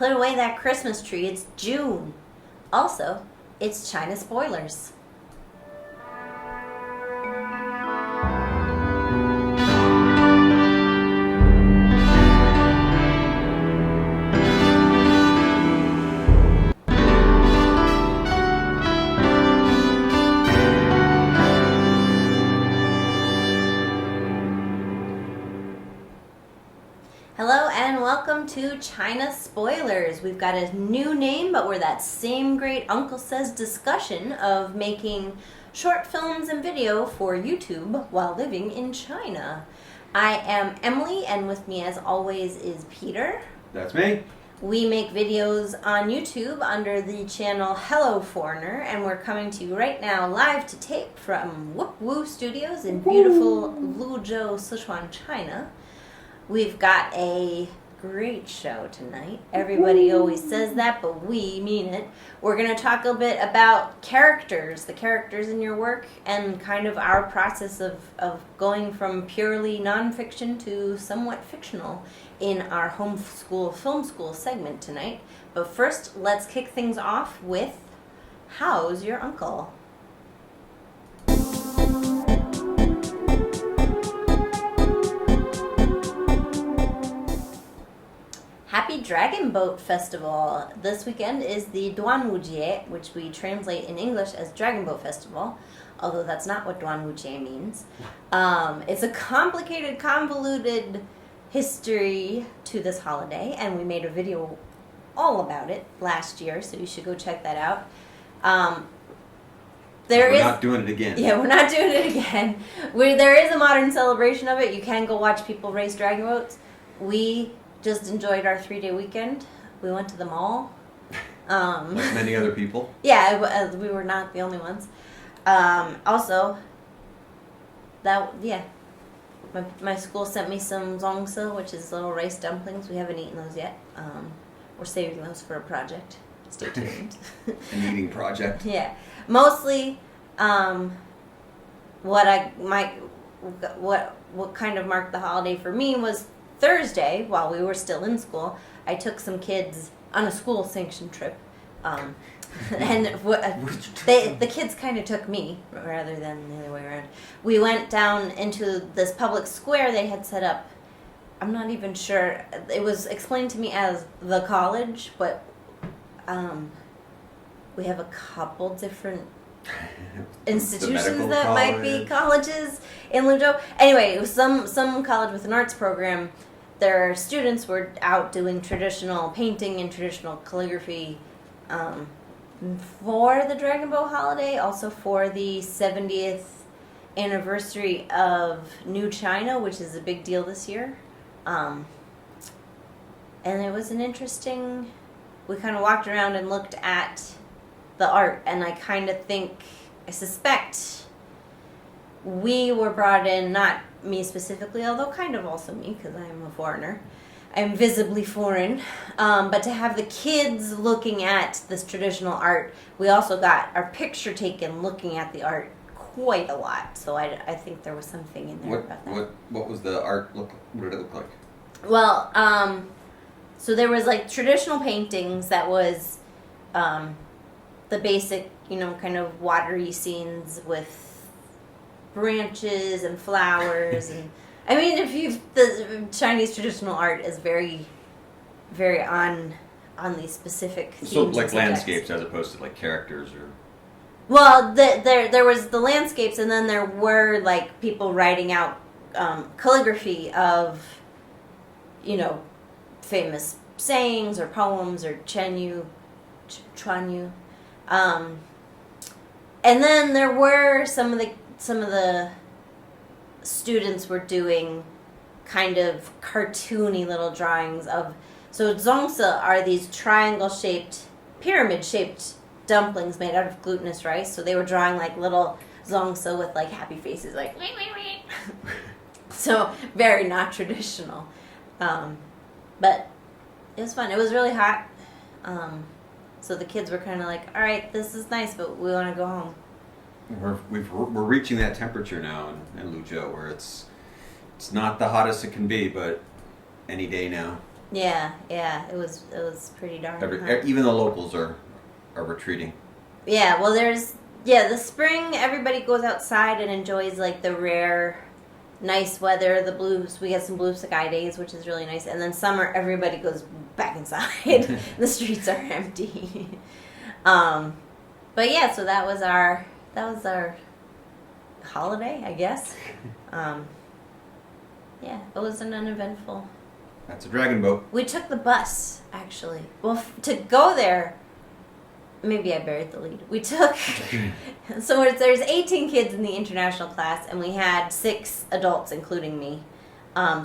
Put away that Christmas tree. It's June. Also, it's China spoilers. Hello and welcome to China Spoilers. We've got a new name, but we're that same great Uncle Says discussion of making short films and video for YouTube while living in China. I am Emily, and with me as always is Peter. That's me. We make videos on YouTube under the channel Hello Foreigner, and we're coming to you right now live to tape from whoopwu Studios in beautiful Luzhou, Sichuan, China. We've got a great show tonight. Everybody always says that, but we mean it. We're going to talk a bit about characters, the characters in your work, and kind of our process of going from purely nonfiction to somewhat fictional in our homeschool film school segment tonight. But first, let's kick things off with, how's your uncle? Happy Dragon Boat Festival. This weekend is the 端午节, which we translate in English as Dragon Boat Festival, although that's not what 端午节 means. It's a complicated, convoluted history to this holiday, and we made a video all about it last year, so you should go check that out. We're not doing it again. Yeah, we're not doing it again. There is a modern celebration of it. You can go watch people race dragon boats. We just enjoyed our 3-day weekend. We went to the mall. Like many other people. Yeah, we were not the only ones. Also, my school sent me some 𝗖𝗵cie, which is little rice dumplings. We haven't eaten those yet. We're saving those for a project. Stay tuned. An eating project. Yeah, mostly, what kind of marked the holiday for me was Thursday, while we were still in school. I took some kids on a school-sanctioned trip, and the kids kind of took me rather than the other way around. We went down into this public square they had set up. I'm not even sure. It was explained to me as the college, but we have a couple different institutions that college might be colleges in Luzhou. Anyway, it was some college with an arts program. Their students were out doing traditional painting and traditional calligraphy for the Dragon Boat holiday, also for the 70th anniversary of New China, which is a big deal this year. And it was an interesting, we kind of walked around and looked at the art, and I suspect we were brought in, not me specifically, although kind of also me, because I am a foreigner. I'm visibly foreign. But to have the kids looking at this traditional art, we also got our picture taken looking at the art quite a lot. So I think there was something in there about that. What was the art look? What did it look like? Well, so there was like traditional paintings that was the basic, kind of watery scenes with branches and flowers, and I mean, the Chinese traditional art is very, very on these specific themes. So like landscapes as opposed to like characters, or. Well, there was the landscapes, and then there were like people writing out calligraphy of, famous sayings or poems or chuanyu. And then there were some of the students were doing kind of cartoony little drawings of. So 𝗖𝗵cie are these triangle-shaped, pyramid-shaped dumplings made out of glutinous rice. So they were drawing like little 𝗖𝗵cie with like happy faces, like. So very not traditional, but it was fun. It was really hot. So the kids were kind of like, all right, this is nice, but we want to go home. We're reaching that temperature now in Luzhou where it's not the hottest it can be, but any day now. Yeah, it was pretty darn hot. Even the locals are retreating. Yeah, well, the spring, everybody goes outside and enjoys, like, the rare, nice weather, we get some blue sky days, which is really nice, and then summer, everybody goes back inside. The streets are empty. But yeah, so that was our holiday, I guess. Yeah, it was an uneventful. That's a dragon boat. We took the bus, actually. Well, to go there, maybe I buried the lead. We took, so there's 18 kids in the international class, and we had 6 adults, including me.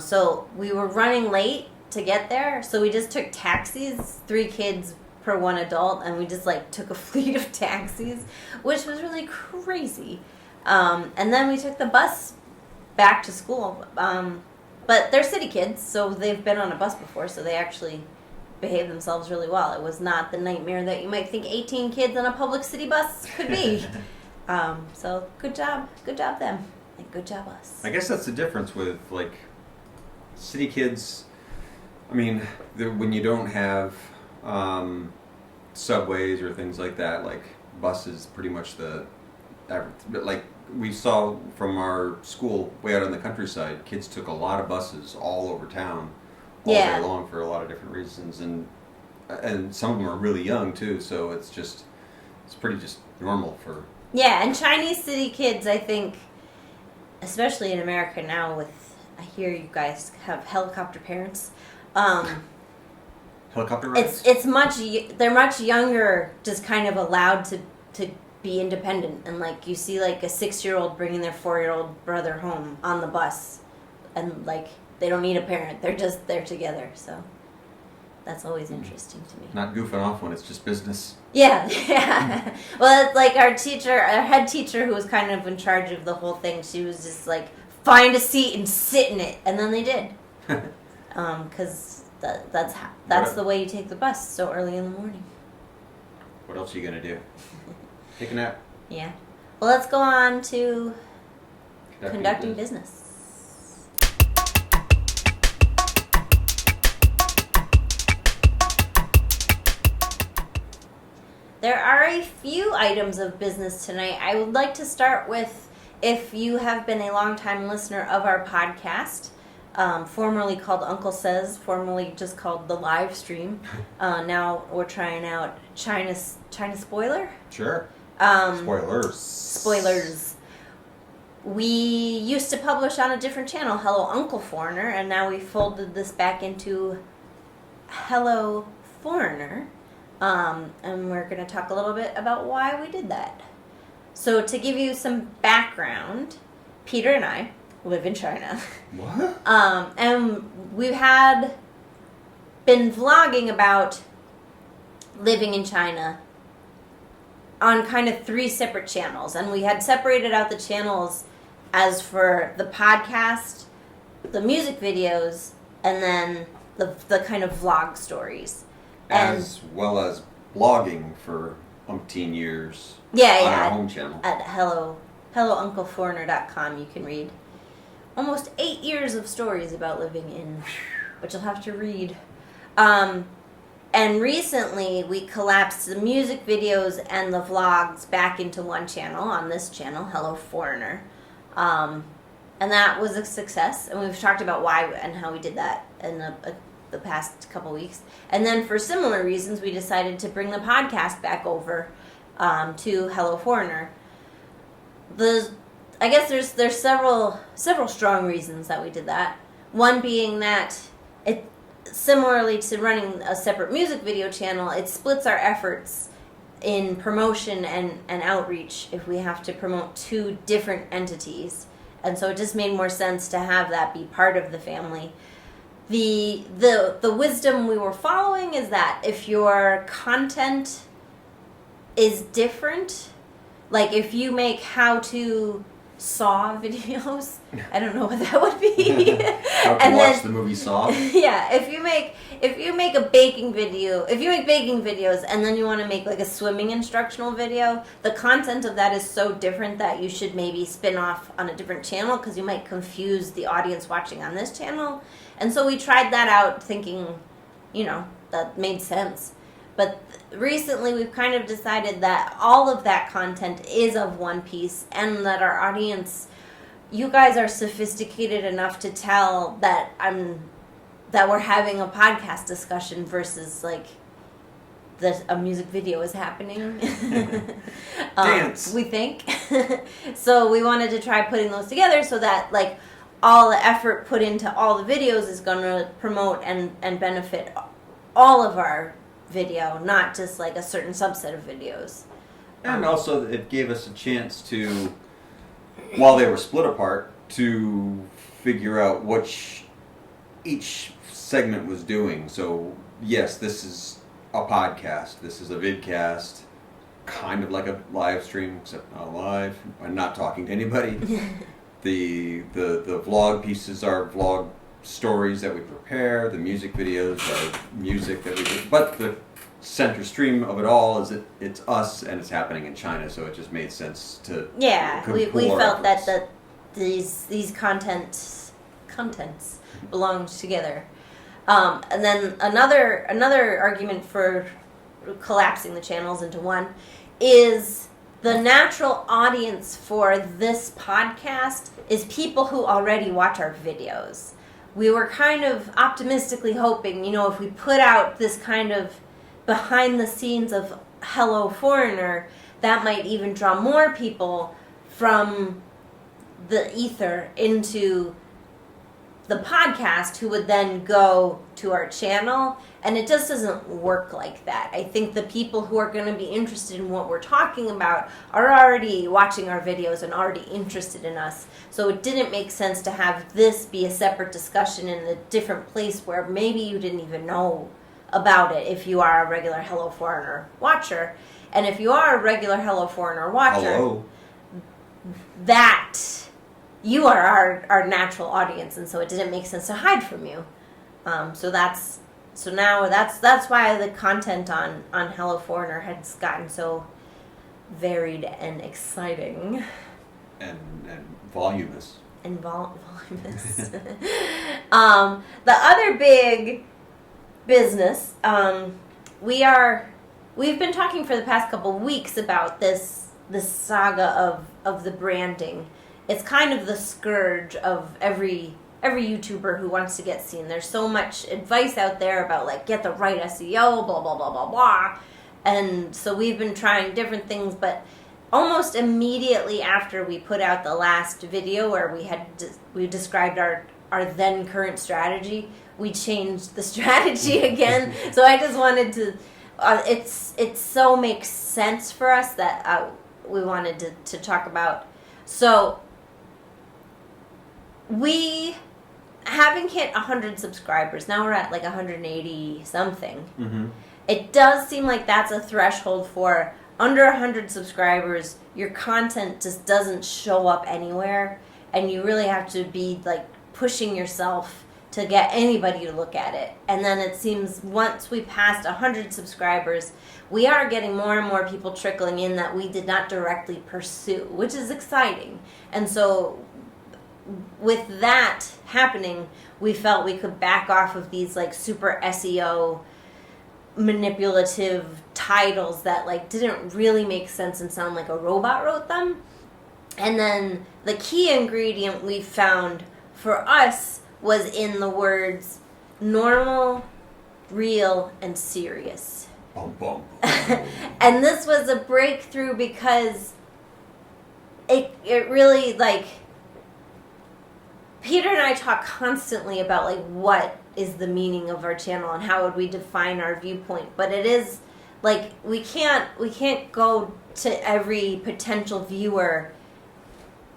So we were running late to get there, so we just took taxis, 3 kids per 1 adult, and we just, like, took a fleet of taxis, which was really crazy. And then we took the bus back to school. But they're city kids, so they've been on a bus before, so they actually behaved themselves really well. It was not the nightmare that you might think 18 kids on a public city bus could be. So good job them, and good job us. I guess that's the difference with, like, city kids. I mean, when you don't have subways or things like that, like, buses pretty much like we saw from our school way out in the countryside, kids took a lot of buses all over town all day long for a lot of different reasons, and some of them are really young too, so it's pretty just normal for. Yeah, and Chinese city kids, I think, especially in America now, I hear you guys have helicopter parents. Helicopter rides? They're much younger, just kind of allowed to be independent, and, like, you see, like, a 6-year-old bringing their 4-year-old brother home on the bus, and, like, they don't need a parent, they're just there together, so that's always interesting to me. Not goofing off when it's just business. Yeah. Well, it's like our head teacher, who was kind of in charge of the whole thing, she was just like, find a seat and sit in it, and then they did. Because that's the way you take the bus so early in the morning. What else are you gonna do? Take a nap. Yeah. Well, let's go on to conducting business. There are a few items of business tonight. I would like to start with, if you have been a long-time listener of our podcast, formerly called Uncle Says, formerly just called The Live Stream. Now we're trying out China Spoiler. Sure. Spoilers. We used to publish on a different channel, Hello Uncle Foreigner, and now we folded this back into Hello Foreigner. And we're going to talk a little bit about why we did that. So to give you some background, Peter and I live in China. What? And we had been vlogging about living in China on kind of 3 separate channels. And we had separated out the channels as for the podcast, the music videos, and then the kind of vlog stories. As well as blogging for umpteen years on our home channel. At hellouncleforeigner.com you can read almost 8 years of stories about living in, but you'll have to read. And recently we collapsed the music videos and the vlogs back into one channel on this channel, Hello Foreigner. And that was a success, and we've talked about why and how we did that in the past couple weeks. And then for similar reasons, we decided to bring the podcast back over to Hello Foreigner. I guess there's several strong reasons that we did that. One being that it, similarly to running a separate music video channel, it splits our efforts in promotion and outreach if we have to promote 2 different entities. And so it just made more sense to have that be part of the family. The wisdom we were following is that if your content is different, like if you make how-to Saw videos, I don't know what that would be. How to watch the movie Saw? Yeah, if you make a baking video, if you make baking videos and then you want to make like a swimming instructional video, the content of that is so different that you should maybe spin off on a different channel because you might confuse the audience watching on this channel. And so we tried that out thinking that made sense. But recently we've kind of decided that all of that content is of one piece, and that our audience, you guys are sophisticated enough to tell that we're having a podcast discussion versus like a music video is happening. Dance. We think. So we wanted to try putting those together so that like all the effort put into all the videos is going to promote and benefit all of our video, not just like a certain subset of videos. And also it gave us a chance to, while they were split apart, to figure out what each segment was doing. So yes, this is a podcast, this is a vidcast, kind of like a live stream, except not live. I'm not talking to anybody. The vlog pieces are vlog stories that we prepare. The music videos are music that we do. But the center stream of it all is it's us, and it's happening in China. So it just made sense to we felt that these contents belonged together. And then another argument for collapsing the channels into one is the natural audience for this podcast is people who already watch our videos. We were kind of optimistically hoping, if we put out this kind of behind the scenes of Hello Foreigner, that might even draw more people from the ether into the podcast who would then go to our channel, and it just doesn't work like that. I think the people who are going to be interested in what we're talking about are already watching our videos and already interested in us, so it didn't make sense to have this be a separate discussion in a different place where maybe you didn't even know about it if you are a regular Hello Foreigner watcher. And if you are a regular Hello Foreigner watcher, that you are our natural audience, and so it didn't make sense to hide from you. So now that's why the content on Hello Foreigner has gotten so varied and exciting and voluminous. And voluminous. The other big business, we've been talking for the past couple weeks about this saga of the branding. It's kind of the scourge of every YouTuber who wants to get seen. There's so much advice out there about like get the right SEO, blah blah blah blah blah, and so we've been trying different things. But almost immediately after we put out the last video where we described our then current strategy, we changed the strategy again. So I just wanted to. It so makes sense for us that we wanted to talk about. So we haven't hit 100 subscribers. Now we're at like 180 something. Mm-hmm. It does seem like that's a threshold for under 100 subscribers, your content just doesn't show up anywhere, and you really have to be like pushing yourself to get anybody to look at it. And then it seems once we passed 100 subscribers, we are getting more and more people trickling in that we did not directly pursue, which is exciting. And so with that happening, we felt we could back off of these like super SEO manipulative titles that like didn't really make sense and sound like a robot wrote them. And then the key ingredient we found for us was in the words normal, real, and serious. Bum, bum. And this was a breakthrough because it really like Peter and I talk constantly about like what is the meaning of our channel and how would we define our viewpoint, but it is like we can't go to every potential viewer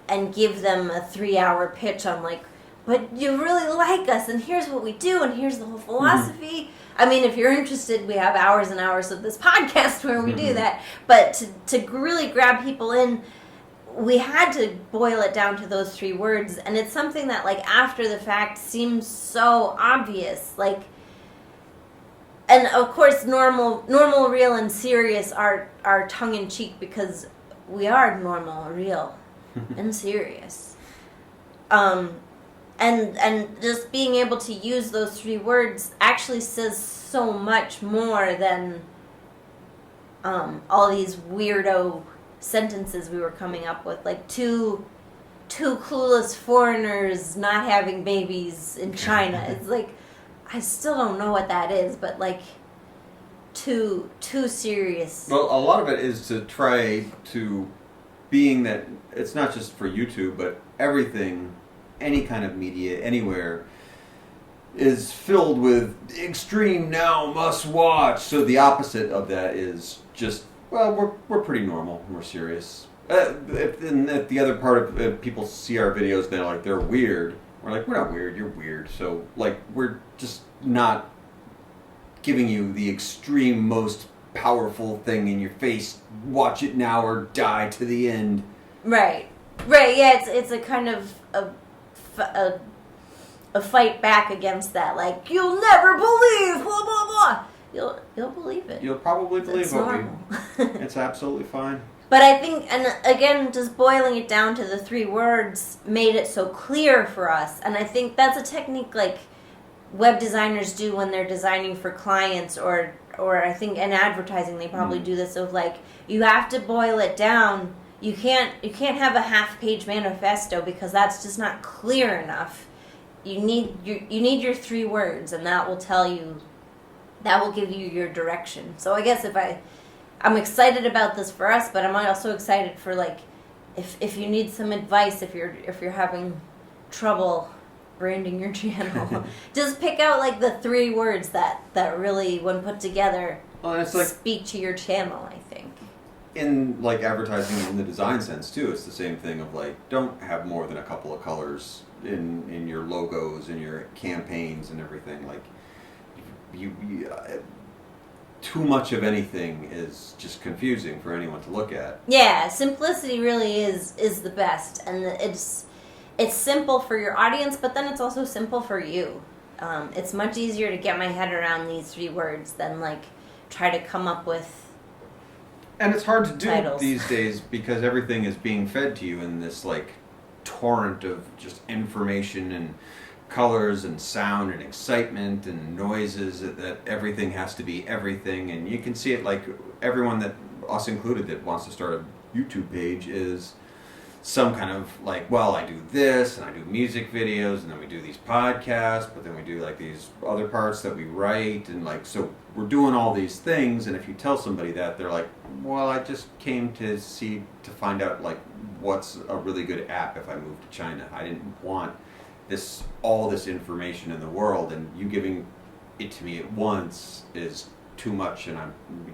and give them a 3-hour pitch on like, but you really like us and here's what we do and here's the whole philosophy. Mm-hmm. I mean, if you're interested, we have hours and hours of this podcast where we do that, but to really grab people in, we had to boil it down to those 3 words, and it's something that like after the fact seems so obvious, like, and of course normal, real, and serious are tongue-in-cheek because we are normal, real, and serious. and just being able to use those 3 words actually says so much more than all these weirdo sentences we were coming up with, like two clueless foreigners not having babies in China. It's like, I still don't know what that is, but like too serious. Well, a lot of it is to try to, being that it's not just for YouTube, but everything, any kind of media, anywhere, is filled with extreme now must watch. So the opposite of that is just, well, we're pretty normal, we're serious. If the other part of people see our videos, they're like, they're weird. We're like, we're not weird, you're weird. So like, we're just not giving you the extreme most powerful thing in your face, watch it now or die to the end. Right, yeah, it's a kind of a fight back against that, like, you'll never believe, blah, blah, blah. You'll believe it. You'll probably believe it's what normal. It's absolutely fine. But I think, and again, just boiling it down to the 3 words made it so clear for us. And I think that's a technique like web designers do when they're designing for clients, or I think in advertising they probably do this, of like, you have to boil it down. You can't have a half-page manifesto because that's just not clear enough. You need your 3 words, and that will tell you, that will give you your direction. So I guess I'm excited about this for us, but I'm also excited for, like, if you need some advice, if you're having trouble branding your channel, just pick out like the 3 words that really, when put together, it's like, speak to your channel, I think. In like advertising in the design sense too, it's the same thing of like, don't have more than a couple of colors in your logos, in your campaigns and everything. Like, you too much of anything is just confusing for anyone to look at. Yeah, simplicity really is the best, and it's simple for your audience, but then it's also simple for you. It's much easier to get my head around these 3 words than like try to come up with. And it's hard to do titles these days because everything is being fed to you in this like torrent of just information and colors and sound and excitement and noises, that everything has to be everything. And you can see it, like everyone, that us included, that wants to start a YouTube page is some kind of like, well, I do this and I do music videos and then we do these podcasts, but then we do like these other parts that we write, and like, so we're doing all these things. And if you tell somebody that, they're like, well, I just came to find out like what's a really good app if I move to China. I didn't want all this information in the world, and you giving it to me at once is too much, and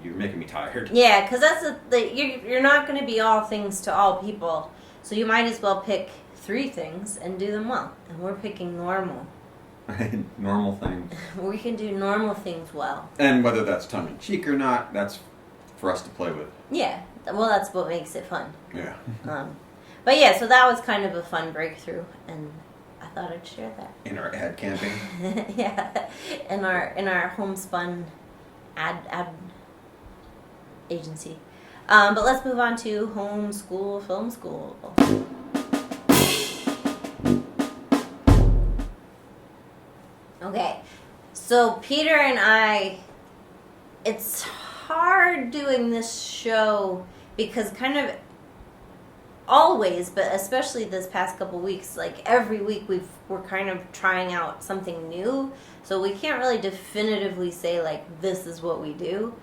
you're making me tired. Yeah, because that's you're not going to be all things to all people, so you might as well pick 3 things and do them well. And we're picking normal. Normal things. We can do normal things well. And whether that's tongue in cheek or not, that's for us to play with. Yeah, well, that's what makes it fun. Yeah. But yeah, so that was kind of a fun breakthrough, and I thought I'd share that. In our ad camping. Yeah, in our homespun ad agency. But let's move on to homeschool film school. Okay, so Peter and I, it's hard doing this show because kind of always, but especially this past couple weeks, like every week we're kind of trying out something new, so we can't really definitively say like this is what we do,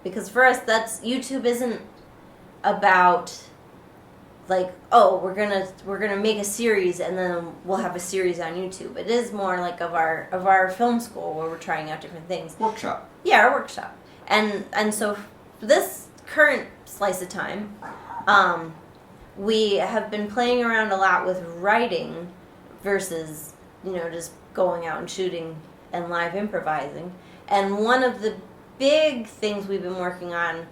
because for us, YouTube isn't about like, oh, we're gonna make a series and then we'll have a series on YouTube. It is more like of our film school where we're trying out different things. Workshop. Yeah, our workshop. And so this current slice of time, we have been playing around a lot with writing versus, just going out and shooting and live improvising. And one of the big things we've been working on,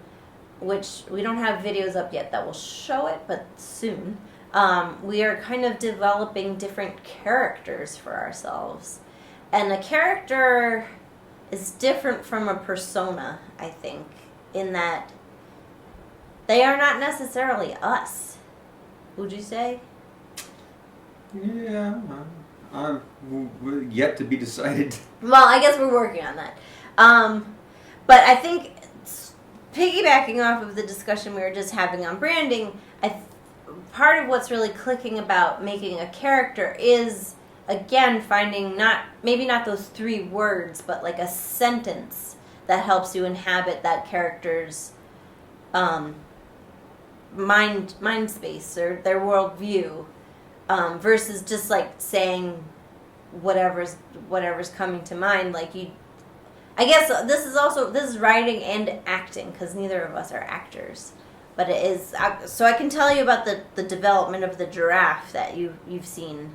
which we don't have videos up yet that will show it, but soon, we are kind of developing different characters for ourselves. And a character is different from a persona, I think, in that they are not necessarily us. Would you say? Yeah, Yet to be decided. Well, I guess we're working on that. But I think piggybacking off of the discussion we were just having on branding, part of what's really clicking about making a character is, again, finding maybe not those 3 words, but like a sentence that helps you inhabit that character's mind space or their worldview, versus just like saying whatever's coming to mind. Like I guess this is writing and acting, because neither of us are actors, but it is. So I can tell you about the development of the giraffe that you've seen.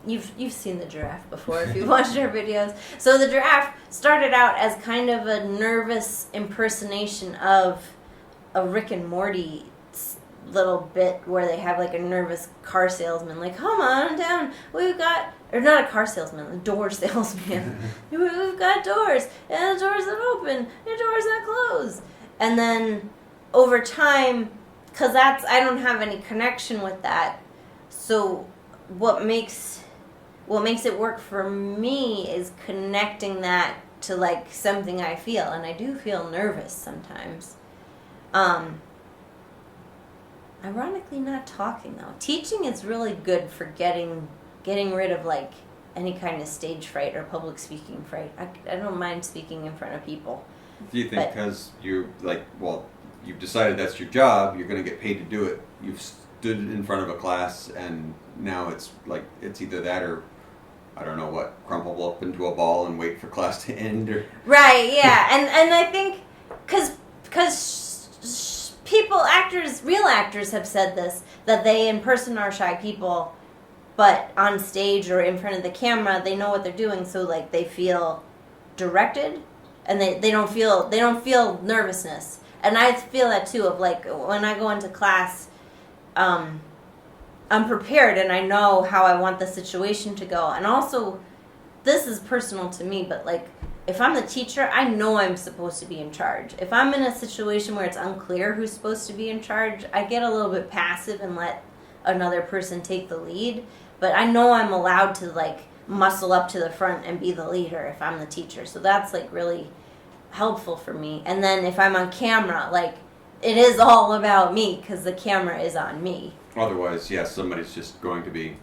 You've seen the giraffe before if you've watched our videos. So the giraffe started out as kind of a nervous impersonation of a Rick and Morty little bit where they have like a nervous car salesman, like, come on down, we've got, or not a car salesman, a door salesman. We've got doors, and the doors are open, and the doors are closed. And then over time, because I don't have any connection with that, so what makes it work for me is connecting that to like something I feel, and I do feel nervous sometimes. Ironically, not talking though. Teaching is really good for getting rid of like any kind of stage fright or public speaking fright. I don't mind speaking in front of people. Do you think because you've decided that's your job, you're going to get paid to do it, you've stood in front of a class and now it's like it's either that or I don't know what, crumple up into a ball and wait for class to end, or right? Yeah, and I think because real actors have said this, that they in person are shy people, but on stage or in front of the camera they know what they're doing, so like they feel directed and they don't feel nervousness. And I feel that too, of like when I go into class, I'm prepared and I know how I want the situation to go. And also, this is personal to me, but like if I'm the teacher, I know I'm supposed to be in charge. If I'm in a situation where it's unclear who's supposed to be in charge, I get a little bit passive and let another person take the lead. But I know I'm allowed to like muscle up to the front and be the leader if I'm the teacher. So that's like really helpful for me. And then if I'm on camera, like it is all about me because the camera is on me. Otherwise, yes, somebody's just going to be.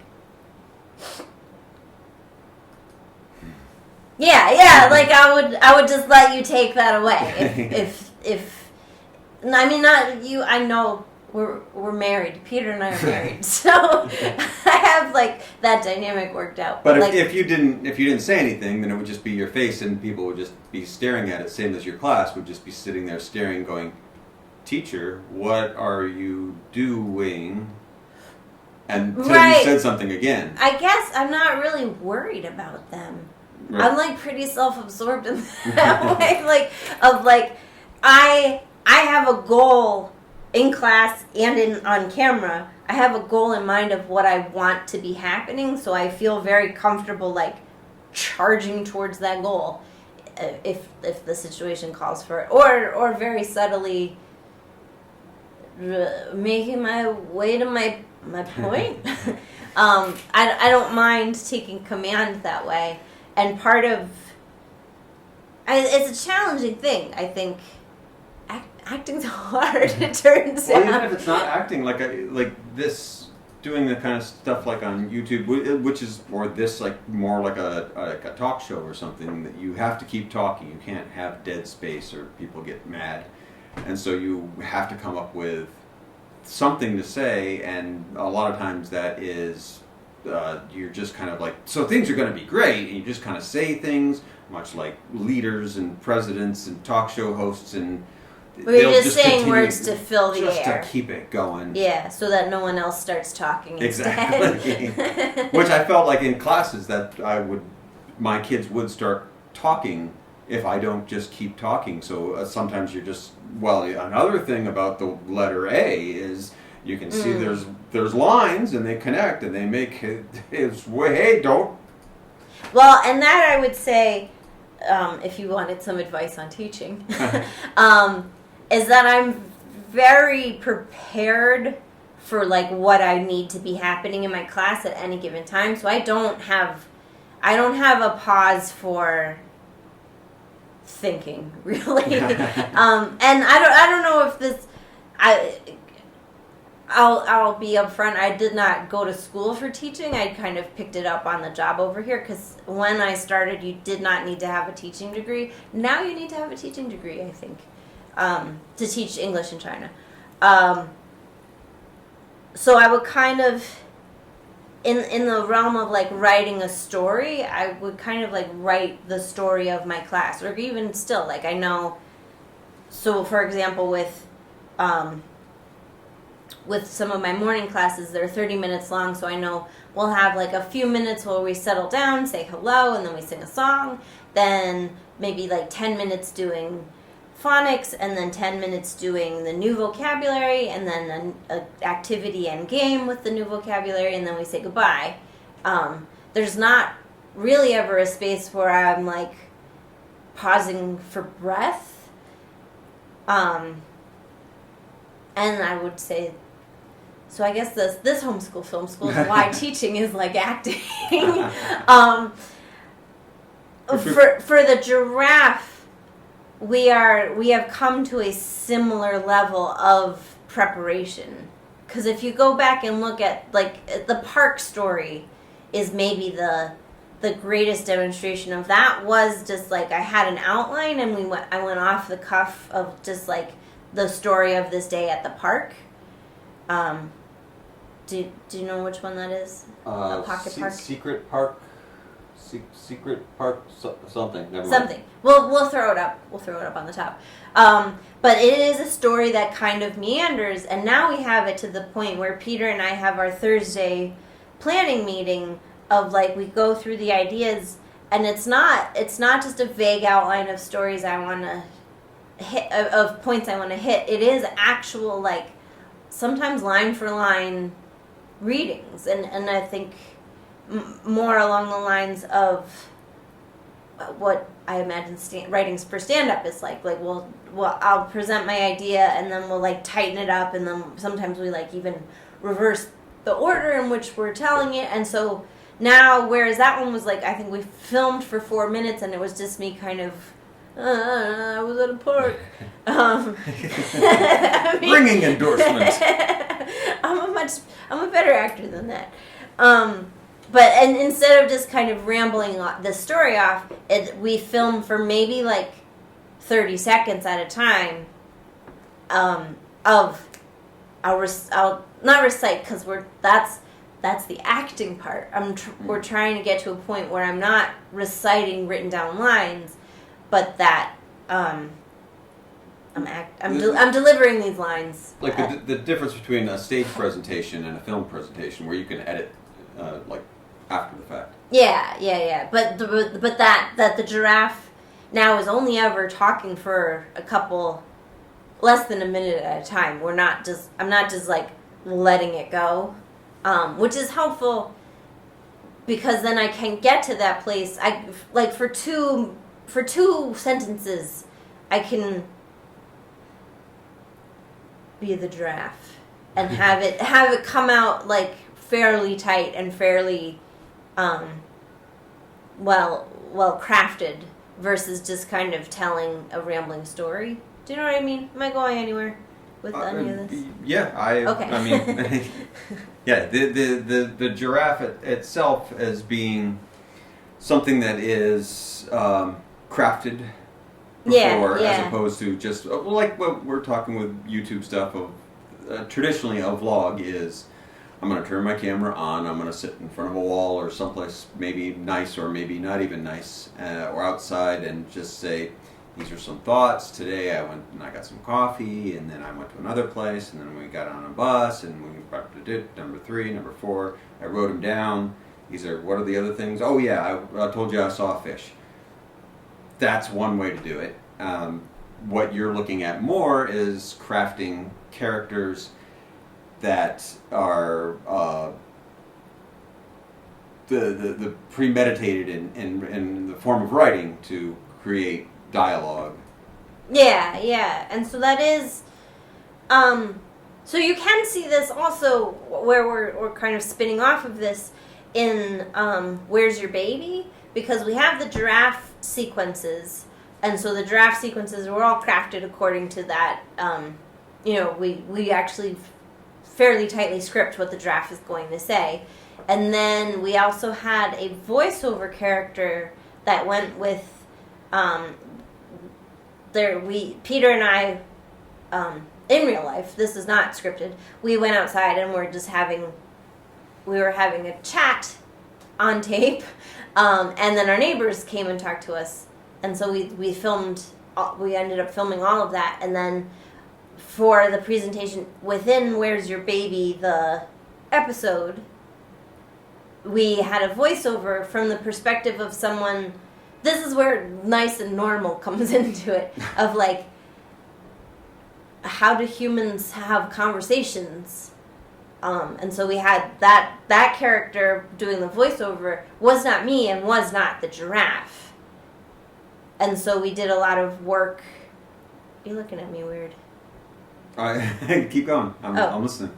Yeah, like I would just let you take that away. If I mean, not you, I know we're married. Peter and I are married. So I have like that dynamic worked out. But like, if you didn't say anything, then it would just be your face and people would just be staring at it, same as your class would just be sitting there staring going, "Teacher, what are you doing?" Until you said something again. I guess I'm not really worried about them. Right. I'm like pretty self-absorbed in that way. I have a goal in class and on camera. I have a goal in mind of what I want to be happening, so I feel very comfortable like charging towards that goal if the situation calls for it, or very subtly making my way to my point. I don't mind taking command that way. And part of it's a challenging thing. I think acting's hard. It turns out. Even if it's not acting, like this, doing the kind of stuff like on YouTube, which is more like a talk show or something, that you have to keep talking. You can't have dead space or people get mad, and so you have to come up with something to say. And a lot of times that is. You're just kind of like, so things are going to be great, and you just kind of say things, much like leaders and presidents and talk show hosts, and we're just saying words to fill the just air, to keep it going. Yeah, so that no one else starts talking exactly. Which I felt like in classes that my kids would start talking if I don't just keep talking. So sometimes you're just, another thing about the letter A is. You can see there's lines and they connect and they make it's hey, don't. Well, and that I would say, if you wanted some advice on teaching, is that I'm very prepared for like what I need to be happening in my class at any given time. So I don't have a pause for thinking, really. And I don't know if this, I'll be upfront. I did not go to school for teaching. I kind of picked it up on the job over here, because when I started, you did not need to have a teaching degree. Now you need to have a teaching degree, I think, to teach English in China. So I would kind of, in the realm of like writing a story, I would kind of like write the story of my class, or even still, like I know. So for example, with some of my morning classes, they're 30 minutes long, so I know we'll have like a few minutes where we settle down, say hello, and then we sing a song, then maybe like 10 minutes doing phonics, and then 10 minutes doing the new vocabulary, and then an activity and game with the new vocabulary, and then we say goodbye. There's not really ever a space where I'm like pausing for breath. And I would say, so I guess this homeschool film school is why teaching is like acting. For the giraffe, we have come to a similar level of preparation. Because if you go back and look at like the park story, is maybe the greatest demonstration of that. Was just like I had an outline and I went off the cuff of just like the story of this day at the park. Do you know which one that is? A pocket park? Secret Park. Secret Park something. Never mind. Something. We'll throw it up. We'll throw it up on the top. But it is a story that kind of meanders, and now we have it to the point where Peter and I have our Thursday planning meeting of like we go through the ideas, and it's not just a vague outline of stories I want to hit, of points I want to hit. It is actual, like, sometimes line for line readings, and I think more along the lines of what I imagine writing for stand-up is like well I'll present my idea, and then we'll like tighten it up, and then sometimes we like even reverse the order in which we're telling it. And so now, whereas that one was like, I think we filmed for 4 minutes and it was just me kind of I was at a park. I mean, Ringing endorsement. I'm a better actor than that. But instead of just kind of rambling the story off, we film for maybe like 30 seconds at a time. I'll not recite, because that's the acting part. We're trying to get to a point where I'm not reciting written down lines, but that I'm delivering these lines. Like the difference between a stage presentation and a film presentation, where you can edit like after the fact. Yeah. But that the giraffe now is only ever talking for less than a minute at a time. I'm not just like letting it go, which is helpful, because then I can get to that place. I like for two sentences, I can be the giraffe and have it come out like fairly tight and fairly well crafted, versus just kind of telling a rambling story. Do you know what I mean? Am I going anywhere with any of this? Yeah, Okay. I mean, yeah, the giraffe itself as being something that is crafted before, as opposed to just like what we're talking with YouTube stuff of traditionally a vlog is. I'm going to turn my camera on, I'm going to sit in front of a wall or someplace maybe nice or maybe not even nice, or outside, and just say, these are some thoughts. Today I went and I got some coffee, and then I went to another place, and then we got on a bus, and we did number 3, number 4. I wrote them down. What are the other things? Oh yeah, I told you I saw a fish. That's one way to do it. What you're looking at more is crafting characters that are the premeditated in the form of writing to create dialogue. Yeah, and so that is So you can see this also where we're kind of spinning off of this in Where's Your Baby? Because we have the giraffe sequences, and so the giraffe sequences were all crafted according to that. We actually fairly tightly script what the giraffe is going to say. And then we also had a voiceover character that went with Peter and I, in real life, this is not scripted, we went outside and we were having a chat on tape, and then our neighbors came and talked to us, and so we ended up filming all of that, and then for the presentation within Where's Your Baby, the episode, we had a voiceover from the perspective of someone. This is where nice and normal comes into it, of like, how do humans have conversations? And so we had that character doing the voiceover was not me and was not the giraffe. And so we did a lot of work. You're looking at me weird. Keep going. I'm listening.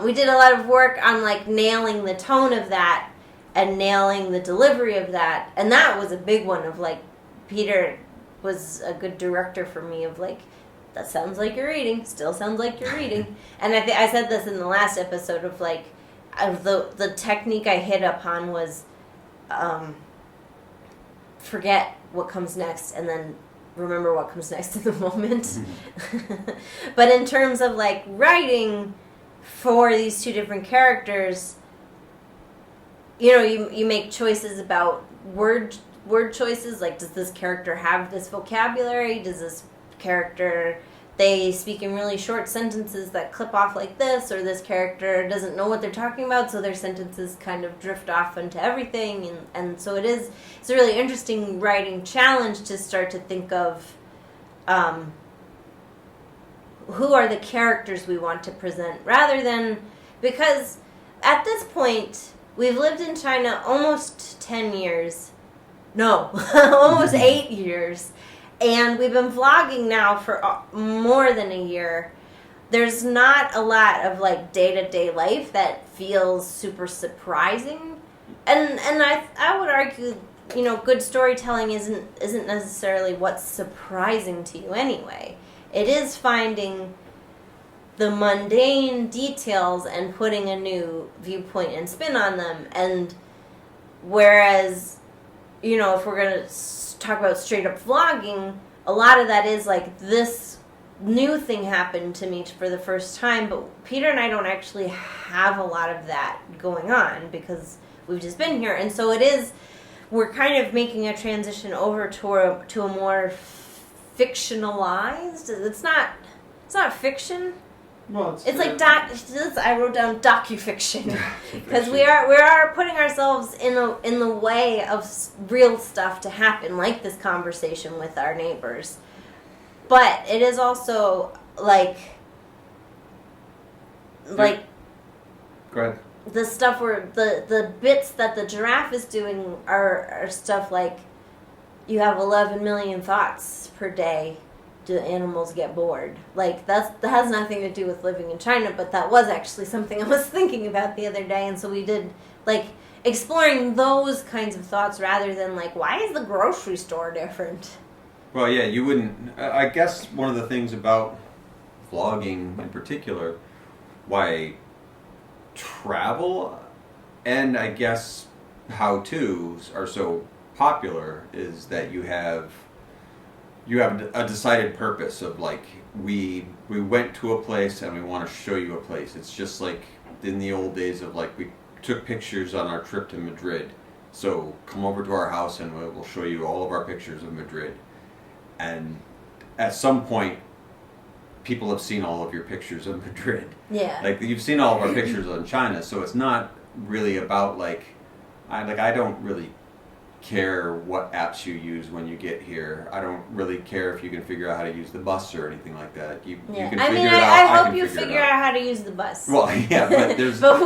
We did a lot of work on like nailing the tone of that and nailing the delivery of that, and that was a big one. Of like, Peter was a good director for me. Of like, that sounds like you're reading. Still sounds like you're reading. And I said this in the last episode of like, the technique I hit upon was, forget what comes next and then remember what comes next in the moment. But in terms of like writing for these two different characters, you make choices about word choices. Like, does this character have this vocabulary? Does this character, they speak in really short sentences that clip off like this, or this character doesn't know what they're talking about, so their sentences kind of drift off into everything, and so it's a really interesting writing challenge to start to think of who are the characters we want to present, rather than, because at this point we've lived in China almost 10 years, no, almost 8 years. And we've been vlogging now for more than a year. There's not a lot of like day-to-day life that feels super surprising. And I would argue, good storytelling isn't necessarily what's surprising to you anyway. It is finding the mundane details and putting a new viewpoint and spin on them. And whereas, if we're going to talk about straight up vlogging, a lot of that is like, this new thing happened to me for the first time, but Peter and I don't actually have a lot of that going on because we've just been here. And so we're kind of making a transition over to a more fictionalized, it's not fiction. Well, it's like I wrote down docufiction because we are putting ourselves in the way of real stuff to happen, like this conversation with our neighbors. But it is also like Go ahead. the stuff where the bits that the giraffe is doing are stuff like, you have 11 million thoughts per day. Do animals get bored? Like, that has nothing to do with living in China, but that was actually something I was thinking about the other day. And so we did like exploring those kinds of thoughts rather than like, why is the grocery store different? Well, yeah, you wouldn't. I guess one of the things about vlogging in particular, why travel and I guess how-tos are so popular, is that you have a decided purpose of like, we went to a place and we want to show you a place. It's just like in the old days of like, we took pictures on our trip to Madrid, so come over to our house and we'll show you all of our pictures of Madrid. And at some point people have seen all of your pictures of Madrid. Yeah. Like, you've seen all of our pictures on China, so it's not really about like, I don't really care what apps you use when you get here. I don't really care if you can figure out how to use the bus or anything like that. You can figure it out. I hope you figure out how to use the bus. Well, yeah, but there's but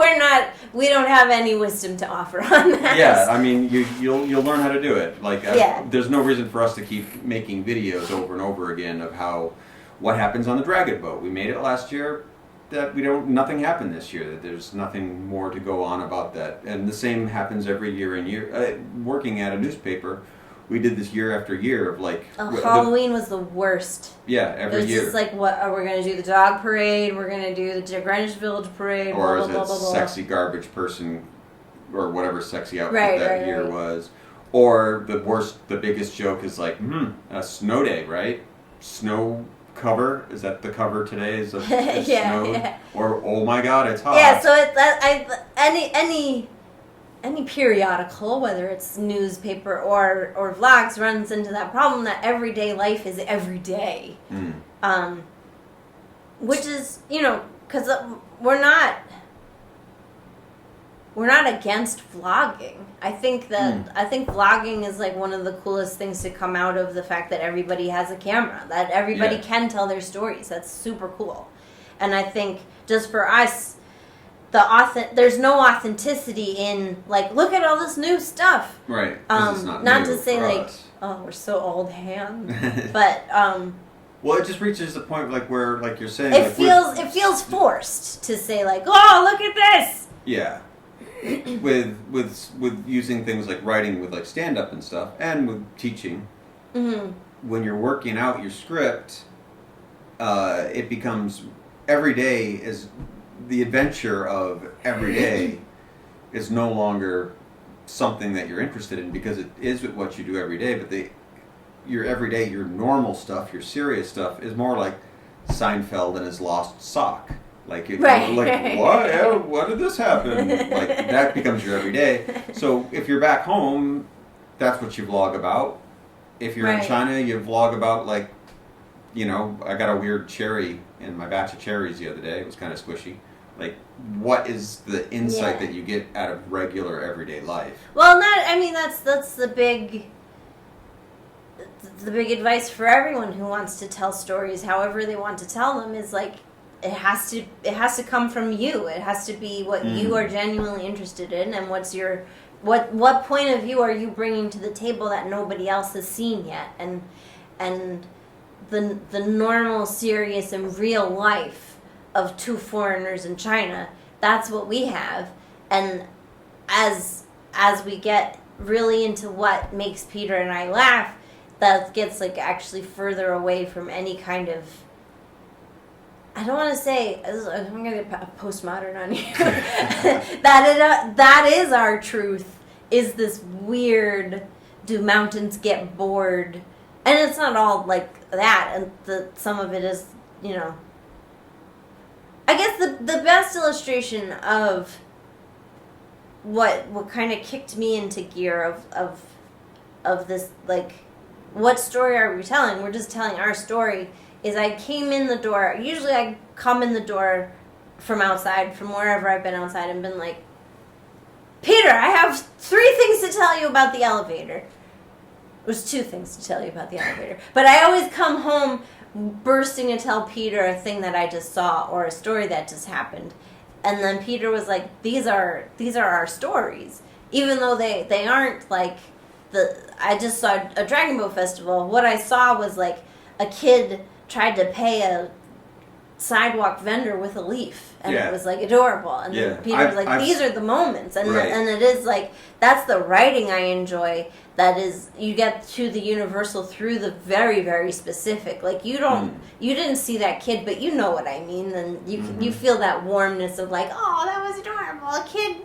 we don't have any wisdom to offer on that. Yeah, I mean, you'll learn how to do it. Like, there's no reason for us to keep making videos over and over again of what happens on the Dragon boat. We made it last year. that nothing happened this year, that there's nothing more to go on about that. And the same happens every year and year. Working at a newspaper, we did this year after year of like... Halloween was the worst. Yeah, every year. It was just like, what, we're going to do the dog parade, we're going to do the Greenwich Village parade, or blah, as blah, a blah, blah, sexy garbage person, or whatever sexy outfit Right, that right, year right. was. Or the biggest joke is like, a snow day, right? Snow cover, is that the cover today? Is a Yeah, snow? yeah. Or, oh my god, it's hot. Yeah, so any periodical, whether it's newspaper or vlogs, runs into that problem that everyday life is every day. Which is, because we're not against vlogging. I think vlogging is like one of the coolest things to come out of the fact that everybody has a camera, that everybody can tell their stories. That's super cool. And I think just for us, there's no authenticity in like, look at all this new stuff. Right. It's Not new to say for like, us. oh, we're so old hand, but well, it just reaches the point like where, like you're saying, it feels forced to say like, oh, look at this. Yeah. with using things like writing with like stand up and stuff, and with teaching. When you're working out your script, it becomes every day is the adventure of every day is no longer something that you're interested in, because it is what you do every day. But your everyday, your normal stuff, your serious stuff is more like Seinfeld and his lost sock. Like, what did this happen? Like, that becomes your everyday. So if you're back home, that's what you vlog about. If you're in China, you vlog about, like, I got a weird cherry in my batch of cherries the other day. It was kind of squishy. Like, what is the insight that you get out of regular everyday life? Well, that's the big advice for everyone who wants to tell stories however they want to tell them, is like, it has to come from you. It has to be what you are genuinely interested in, and what point of view are you bringing to the table that nobody else has seen yet, and the normal, serious, and real life of two foreigners in China. That's what we have, and as we get really into what makes Peter and I laugh, that gets like actually further away from any kind of, I don't want to say, I'm going to get postmodern on you, that is our truth, is this weird, do mountains get bored? And it's not all like that, and some of it is, I guess the best illustration of what kind of kicked me into gear of this, like, what story are we telling? We're just telling our story. Is I came in the door, usually I come in the door from outside, from wherever I've been outside, and been like, Peter, I have 3 things to tell you about the elevator. There's 2 things to tell you about the elevator. But I always come home bursting to tell Peter a thing that I just saw, or a story that just happened. And then Peter was like, these are our stories. Even though they aren't like I just saw a Dragon Boat Festival. What I saw was like a kid tried to pay a sidewalk vendor with a leaf, and it was like adorable. And then Peter was like, these are the moments, and and it is like, that's the writing I enjoy. That is, you get to the universal through the very, very specific. Like, you didn't see that kid, but you know what I mean, and you feel that warmness of like, oh, that was adorable. A kid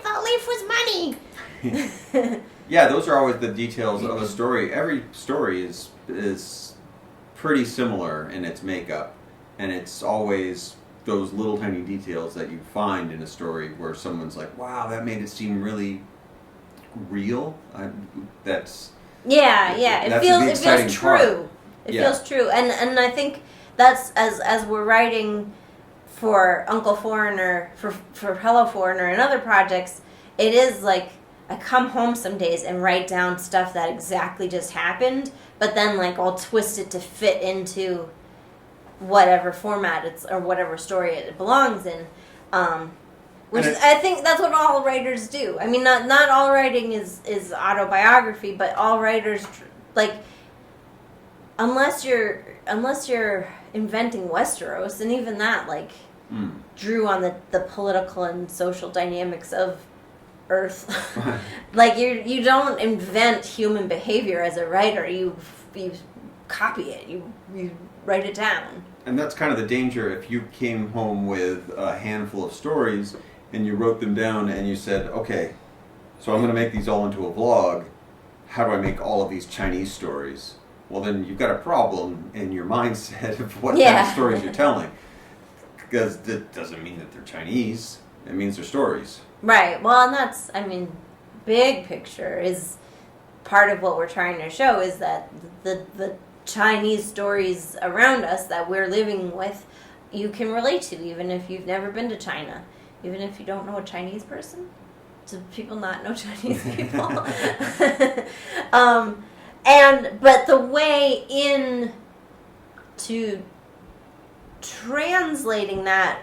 thought leaf was money. Yeah, those are always the details of a story. Every story is pretty similar in its makeup, and it's always those little tiny details that you find in a story where someone's like, wow, that made it seem really real. It feels true. It feels true, and I think that's as we're writing for Uncle Foreigner, for Hello Foreigner and other projects, it is like, I come home some days and write down stuff that exactly just happened, but then like I'll twist it to fit into whatever format or whatever story it belongs in. Which I think that's what all writers do. I mean, not all writing is autobiography, but all writers, like, unless you're inventing Westeros, and even that, like, drew on the political and social dynamics of Earth. Like you don't invent human behavior as a writer. You copy it. You write it down. And that's kind of the danger if you came home with a handful of stories and you wrote them down and you said, okay, so I'm going to make these all into a vlog. How do I make all of these Chinese stories? Well, then you've got a problem in your mindset of what kind of stories you're telling. Because that doesn't mean that they're Chinese. It means they're stories. Right. Well, and that's, I mean, big picture is part of what we're trying to show is that the Chinese stories around us that we're living with, you can relate to, even if you've never been to China. Even if you don't know a Chinese person. Do people not know Chinese people? But the way in to translating that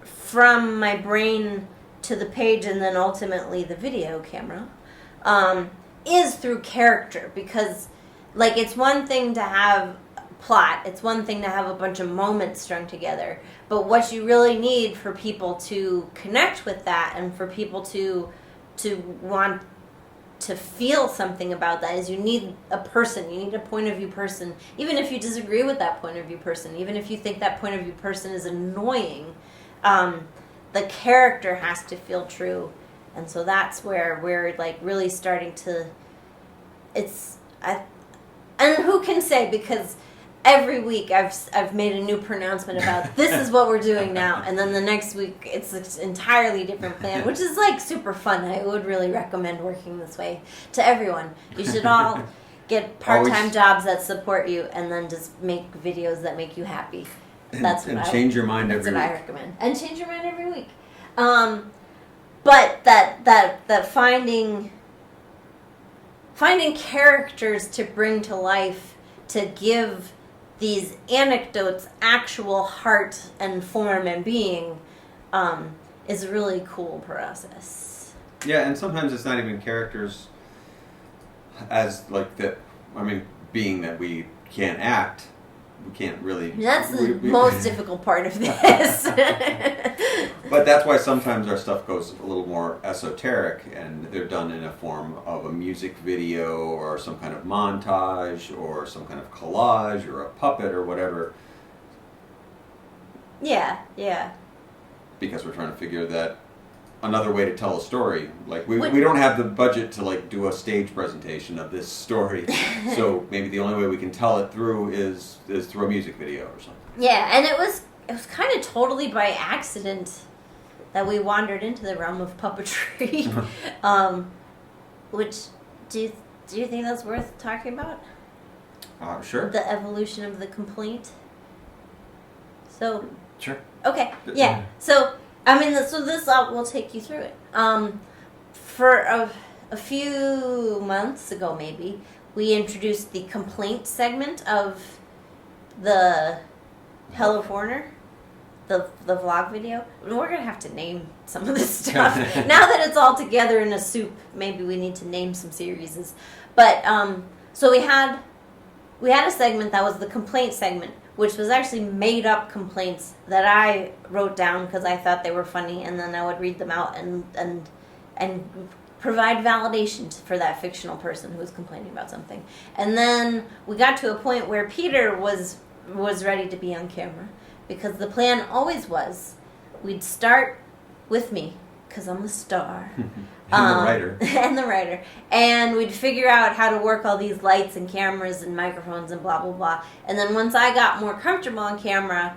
from my brain to the page and then ultimately the video camera is through character, because like it's one thing to have plot, it's one thing to have a bunch of moments strung together, but what you really need for people to connect with that and for people to want to feel something about that is you need a person, you need a point of view person, even if you disagree with that point of view person, even if you think that point of view person is annoying, the character has to feel true. And so that's where we're like really starting to, and who can say, because every week I've made a new pronouncement about this is what we're doing now, and then the next week it's an entirely different plan, which is like super fun. I would really recommend working this way to everyone. You should all get part-time jobs that support you, and then just make videos that make you happy. That's what change your mind every week. That's what I recommend. And change your mind every week. But that finding characters to bring to life, to give these anecdotes actual heart and form and being, is a really cool process. Yeah, and sometimes it's not even characters as like that. I mean, being that we can't act, we can't really. That's the most difficult part of this. But that's why sometimes our stuff goes a little more esoteric, and they're done in a form of a music video or some kind of montage or some kind of collage or a puppet or whatever. Yeah. Because we're trying to figure that another way to tell a story. Like we don't have the budget to like do a stage presentation of this story, so maybe the only way we can tell it through is through a music video or something. Yeah, and it was kind of totally by accident that we wandered into the realm of puppetry. Which do you think that's worth talking about? Sure. The evolution of the complaint. So. Sure. Okay. Yeah. So. I mean, so this we'll take you through it. For a few months ago, maybe, we introduced the complaint segment of the Hello Foreigner, the vlog video. We're going to have to name some of this stuff. Now that it's all together in a soup, maybe we need to name some series. But, so we had a segment that was the complaint segment, which was actually made up complaints that I wrote down because I thought they were funny, and then I would read them out and provide validation for that fictional person who was complaining about something. And then we got to a point where Peter was ready to be on camera, because the plan always was we'd start with me, because I'm the star. And the writer. And we'd figure out how to work all these lights and cameras and microphones and blah, blah, blah. And then once I got more comfortable on camera,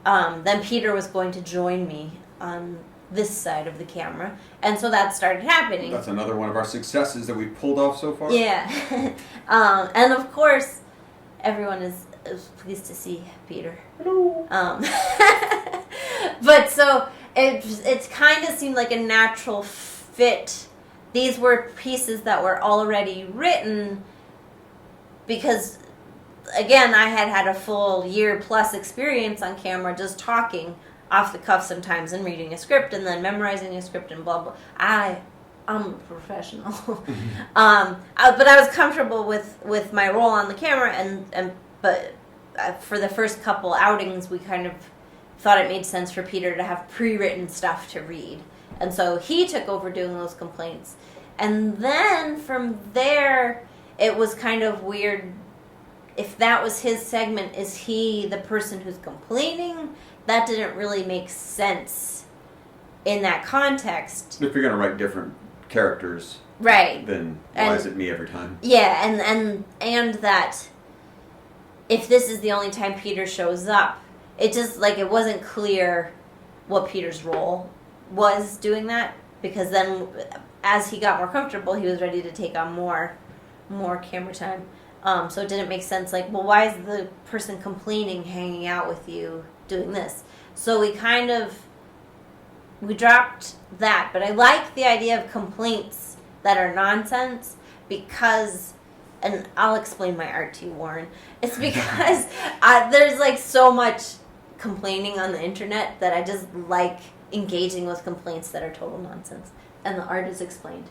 then Peter was going to join me on this side of the camera. And so that started happening. That's another one of our successes that we've pulled off so far. Yeah. And of course, everyone is pleased to see Peter. Hello. But so it kind of seemed like a natural fit. These were pieces that were already written because, again, I had a full year plus experience on camera just talking off the cuff sometimes and reading a script and then memorizing a script and blah, blah. I'm a professional. But I was comfortable with my role on the camera, but for the first couple outings, we kind of thought it made sense for Peter to have pre-written stuff to read. And so he took over doing those complaints. And then from there, it was kind of weird. If that was his segment, is he the person who's complaining? That didn't really make sense in that context. If you're going to write different characters, right, then why is it me every time? Yeah, and that if this is the only time Peter shows up, it just, like, it wasn't clear what Peter's role was doing that, because then as he got more comfortable, he was ready to take on more camera time. So it didn't make sense, like, well, why is the person complaining hanging out with you doing this? So we dropped that, but I like the idea of complaints that are nonsense, because, and I'll explain my art to you, Warren, it's because there's, like, so much complaining on the internet that I just like engaging with complaints that are total nonsense, and the art is explained.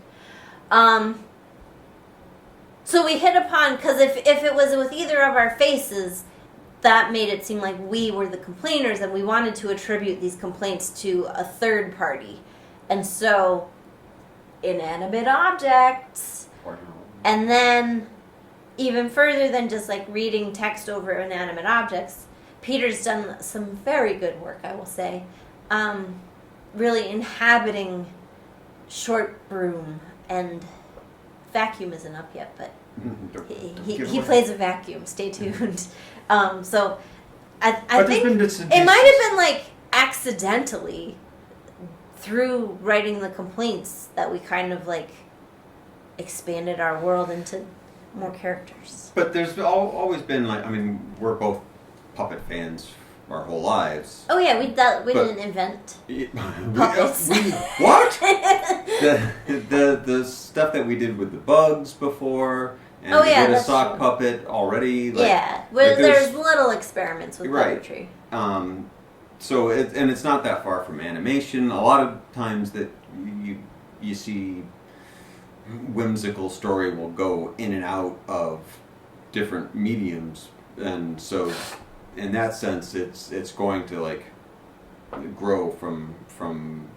So we hit upon, because if it was with either of our faces, that made it seem like we were the complainers, and we wanted to attribute these complaints to a third party. And so, inanimate objects, and then even further than just, like, reading text over inanimate objects, Peter's done some very good work, I will say, really inhabiting Short Broom, and Vacuum isn't up yet, but he plays a vacuum. Stay tuned. So I think it might have been, like, accidentally through writing the complaints that we kind of, like, expanded our world into more characters. But there's always been, like, I mean, we're both puppet fans our whole lives. Oh yeah, we didn't invent puppets. What? the stuff that we did with the bugs before, and we did a sock puppet already. Like, yeah, there's little experiments with puppetry. So it's not that far from animation. A lot of times that you see whimsical story will go in and out of different mediums, and so in that sense, it's going to, like, grow from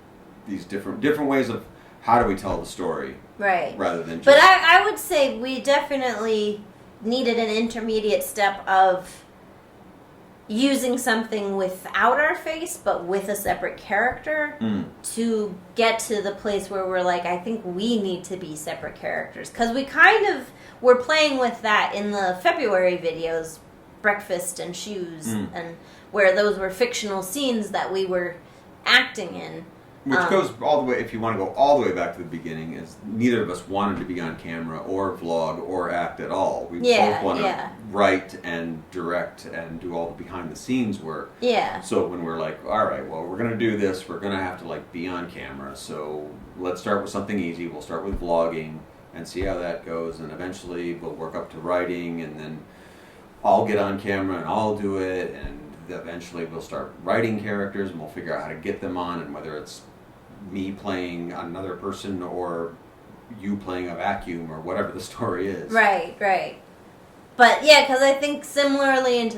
these different ways of how do we tell the story, right? Rather than just... But I would say we definitely needed an intermediate step of using something without our face, but with a separate character, to get to the place where we're like, I think we need to be separate characters, because we kind of were playing with that in the February videos. Breakfast and Shoes, and where those were fictional scenes that we were acting in. Which goes all the way, if you want to go all the way back to the beginning, is neither of us wanted to be on camera or vlog or act at all. We both want to write and direct and do all the behind the scenes work. Yeah. So when we're like, all right, well, we're going to do this, we're going to have to, like, be on camera. So let's start with something easy. We'll start with vlogging and see how that goes, and eventually we'll work up to writing, and then I'll get on camera and I'll do it, and eventually we'll start writing characters, and we'll figure out how to get them on, and whether it's me playing another person or you playing a vacuum or whatever the story is. Right. But yeah, because I think similarly in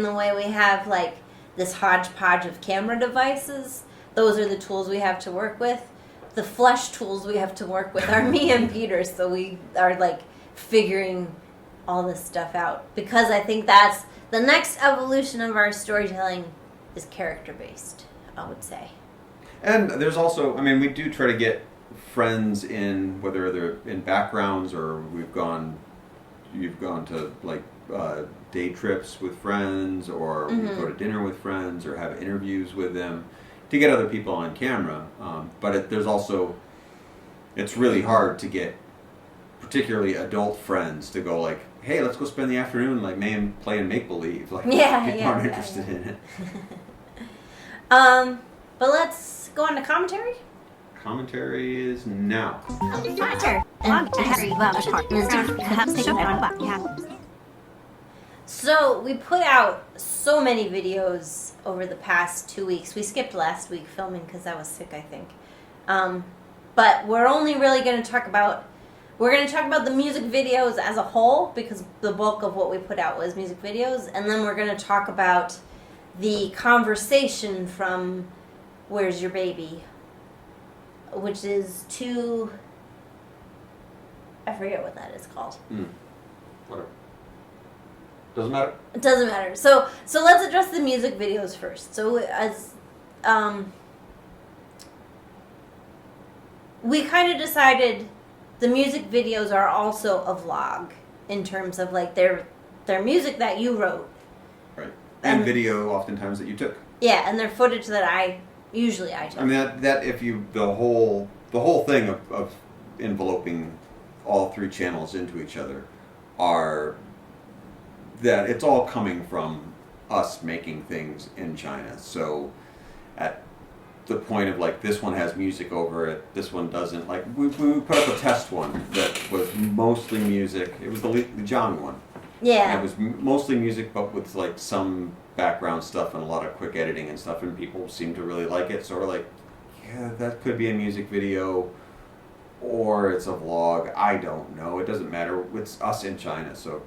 the way we have, like, this hodgepodge of camera devices, those are the tools we have to work with. The flesh tools we have to work with are me and Peter, so we are, like, figuring all this stuff out, because I think that's the next evolution of our storytelling is character based, I would say. And there's also, I mean, we do try to get friends in, whether they're in backgrounds or you've gone to, like, day trips with friends, or we go to dinner with friends, or have interviews with them, to get other people on camera. But there's also, it's really hard to get particularly adult friends to go, like, hey, let's go spend the afternoon, like, playing make-believe. Like, people aren't interested in it. But let's go on to commentary. Commentary is now. So we put out so many videos over the past 2 weeks. We skipped last week filming because I was sick, I think. But we're only really going to talk about the music videos as a whole, because the bulk of what we put out was music videos, and then we're going to talk about the conversation from Where's Your Baby, which is to, I forget what that is called. Whatever. Doesn't matter. It doesn't matter. So let's address the music videos first. So as we kind of decided the music videos are also a vlog in terms of like their music that you wrote. Right. And video oftentimes that you took. Yeah, and their footage that I took. I mean that if you the whole thing of enveloping all three channels into each other are that it's all coming from us making things in China. So at the point of like this one has music over it, this one doesn't. Like we put up a test one that was mostly music. It was the Lijiang one. Yeah. And it was mostly music, but with like some background stuff and a lot of quick editing and stuff. And people seemed to really like it. Sort of like, yeah, that could be a music video, or it's a vlog. I don't know. It doesn't matter. It's us in China, so.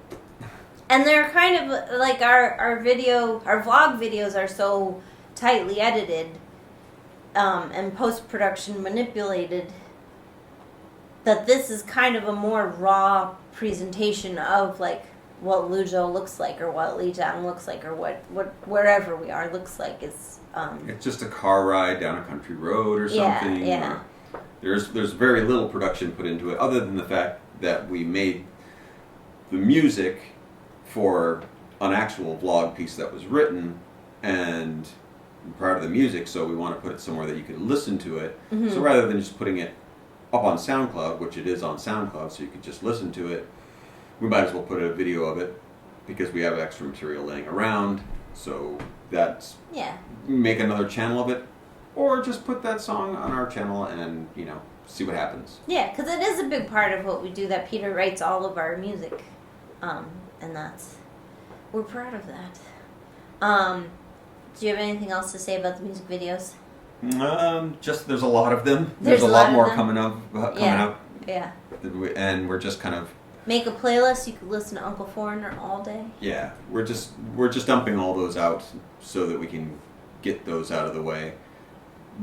And they're kind of like our vlog videos are so tightly edited and post-production manipulated that this is kind of a more raw presentation of like what Luzhou looks like or what Lijiang looks like or what wherever we are looks like. It's just a car ride down a country road or something. Yeah. Or there's very little production put into it other than the fact that we made the music for an actual vlog piece that was written and part of the music, so we want to put it somewhere that you can listen to it. Mm-hmm. So rather than just putting it up on SoundCloud, which it is on SoundCloud, so you could just listen to it, we might as well put a video of it because we have extra material laying around. So that's make another channel of it, or just put that song on our channel and see what happens. Yeah, because it is a big part of what we do. That Peter writes all of our music, and we're proud of that. Do you have anything else to say about the music videos? Just there's a lot of them. There's a lot more them. coming up. Yeah. And we're just kind of make a playlist. You could listen to Uncle Foreigner all day. Yeah, we're just dumping all those out so that we can get those out of the way.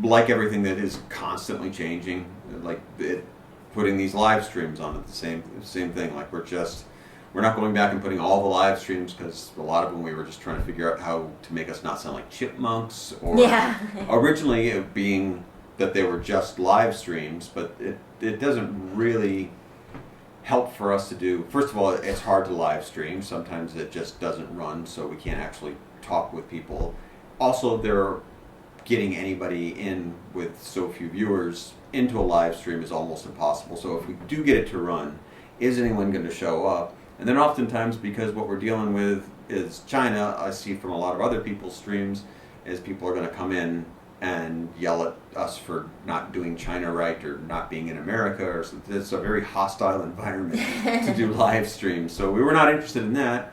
Like everything that is constantly changing, like putting these live streams on it, the same thing. Like we're not going back and putting all the live streams because a lot of them we were just trying to figure out how to make us not sound like chipmunks, or originally it being that they were just live streams, but it doesn't really help for us to do. First of all, it's hard to live stream. Sometimes it just doesn't run, so we can't actually talk with people. Also, getting anybody in with so few viewers into a live stream is almost impossible. So if we do get it to run, is anyone going to show up? And then oftentimes, because what we're dealing with is China, I see from a lot of other people's streams, is people are going to come in and yell at us for not doing China right or not being in America. Or something. It's a very hostile environment to do live streams. So we were not interested in that.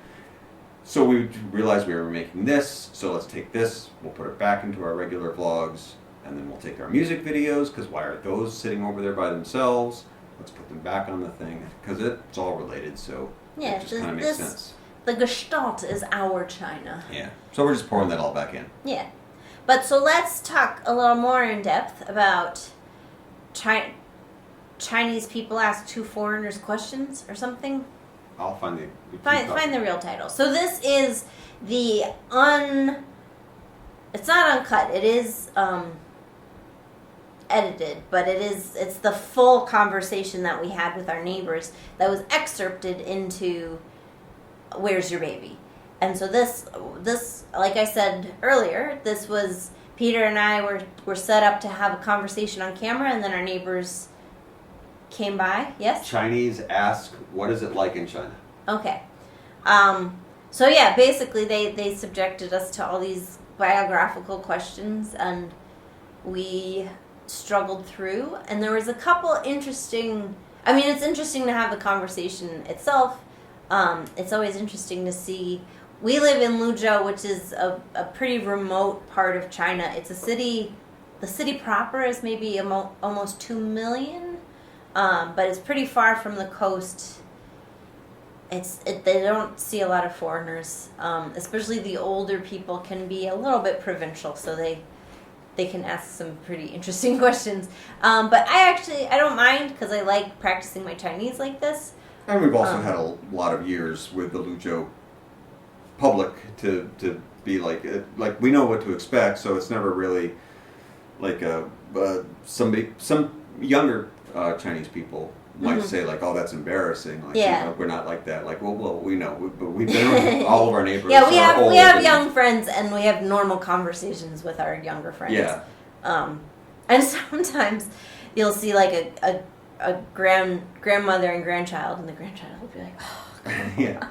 So we realized we were making this, so let's take this, we'll put it back into our regular vlogs, and then we'll take our music videos, because why are those sitting over there by themselves? Let's put them back on the thing, because it's all related, so it just kind of makes sense. The gestalt is our China. Yeah, so we're just pouring that all back in. Yeah, but so let's talk a little more in depth about Chinese people ask two foreigners questions or something. I'll find the real title. So this is it's not uncut, it is edited, but it's the full conversation that we had with our neighbors that was excerpted into Where's Your Baby? And so this like I said earlier, this was Peter and I were set up to have a conversation on camera, and then our neighbors came by. Yes? Chinese ask, what is it like in China? Okay. So yeah, basically they subjected us to all these biographical questions, and we struggled through, and there was a couple interesting, it's interesting to have the conversation itself. It's always interesting to see. We live in Luzhou, which is a pretty remote part of China. It's a city, the city proper is maybe almost 2 million, but it's pretty far from the coast. they don't see a lot of foreigners, especially the older people can be a little bit provincial, so they can ask some pretty interesting questions. But I don't mind because I like practicing my Chinese like this. And we've also had a lot of years with the Luzhou public to be like we know what to expect, so it's never really like some younger Chinese people might say like, oh, that's embarrassing, like, Yeah. you know, we're not like that, like, well we know, but we've been around all of our neighbors. Yeah, are we have old young friends, and we have normal conversations with our younger friends. Yeah. And sometimes you'll see like a grandmother and grandchild, and the grandchild will be like, oh, Yeah,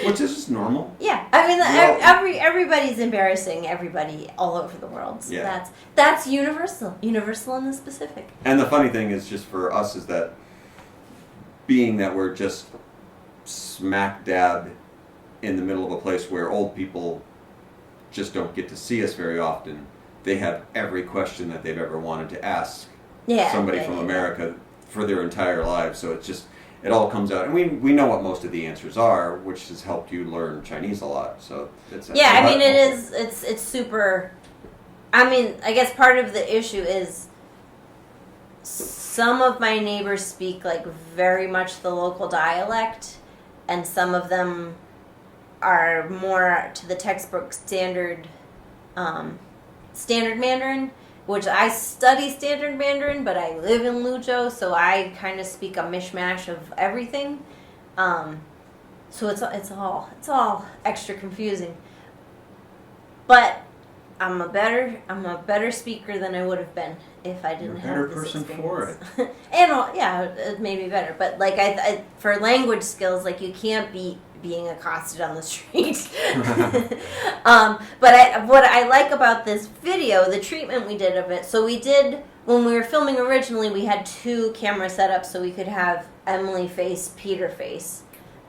which is just normal. yeah. I mean, Well- everybody's embarrassing everybody all over the world. So Yeah. that's universal in the Pacific. And the funny thing is, just for us, is that being that we're just smack dab in the middle of a place where old people just don't get to see us very often, they have every question that they've ever wanted to ask somebody from America for their entire lives. So it's just, it all comes out, and we know what most of the answers are, which has helped you learn Chinese a lot. So it's Yeah, I mean, it's super. I mean, I guess part of the issue is some of my neighbors speak like very much the local dialect, and some of them are more to the textbook standard Mandarin, which I study standard Mandarin, but I live in Luzhou, so I kind of speak a mishmash of everything. So it's all extra confusing. But I'm a better speaker than I would have been if I didn't You're a better have this person for experience. And yeah, it made me better. But like I for language skills, like you can't beat being accosted on the street. But what I like about this video, the treatment we did of it. So we did, when we were filming originally, we had 2 camera setups so we could have Emily face, Peter face,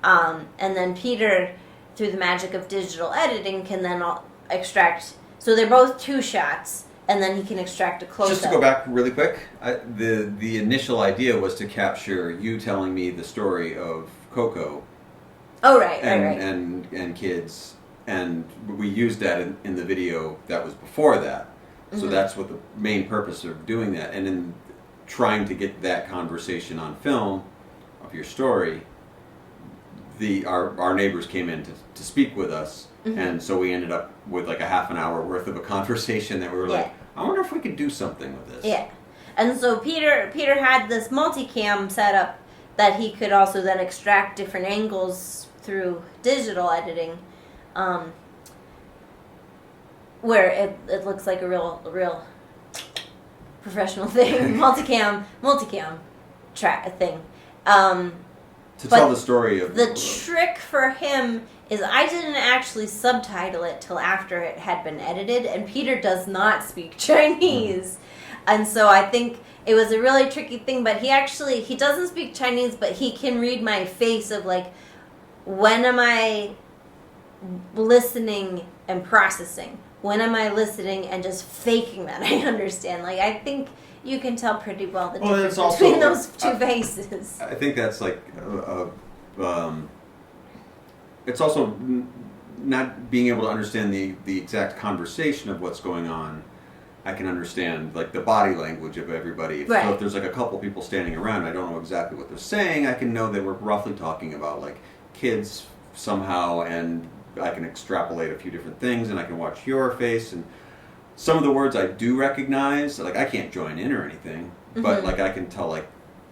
and then Peter, through the magic of digital editing, can then extract. So they're both 2 shots, and then he can extract a close-up. Just to go back really quick, the initial idea was to capture you telling me the story of Coco. Oh, right. And kids, and we used that in the video that was before that. So that's what the main purpose of doing that, and in trying to get that conversation on film of your story, our neighbors came in to speak with us, and so we ended up with like a half an hour worth of a conversation that we were like, I wonder if we could do something with this. Yeah, and so Peter had this multicam setup that he could also then extract different angles through digital editing, where it looks like a real professional thing, multicam track thing. To tell the story of the trick for him is I didn't actually subtitle it till after it had been edited, and Peter does not speak Chinese, and so I think it was a really tricky thing. But he doesn't speak Chinese, but he can read my face of like, when am I listening and processing? When am I listening and just faking that I understand? Like, I think you can tell pretty well the difference between those 2 faces. I think that's like, it's also not being able to understand the exact conversation of what's going on. I can understand like the body language of everybody. Right. So if there's like a couple people standing around, I don't know exactly what they're saying, I can know that we're roughly talking about like kids somehow, and I can extrapolate a few different things, and I can watch your face, and some of the words I do recognize, like I can't join in or anything, but like I can tell like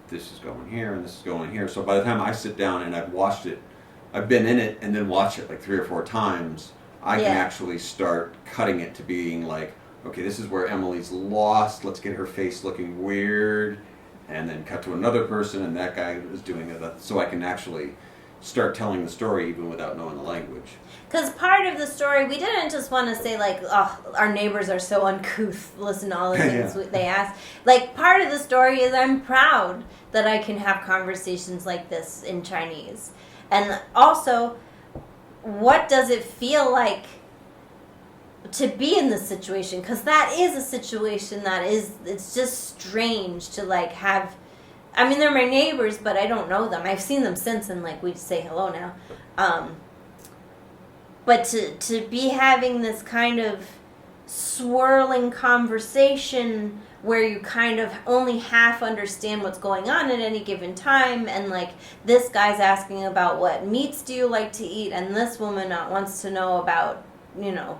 this is going here and this is going here. So by the time I sit down and I've watched it, I've been in it and then watched it like 3 or 4 times, I can actually start cutting it to being like, okay, this is where Emily's lost, let's get her face looking weird, and then cut to another person and that guy is doing it, so I can actually start telling the story even without knowing the language. Because part of the story, we didn't just want to say like, oh, our neighbors are so uncouth, listen to all the things they ask. Like, part of the story is I'm proud that I can have conversations like this in Chinese. And also, what does it feel like to be in this situation? Because that is a situation that is, it's just strange to like have, I mean, they're my neighbors, but I don't know them. I've seen them since, and like we say hello now. But to be having this kind of swirling conversation where you kind of only half understand what's going on at any given time, and like this guy's asking about what meats do you like to eat, and this woman wants to know about, you know,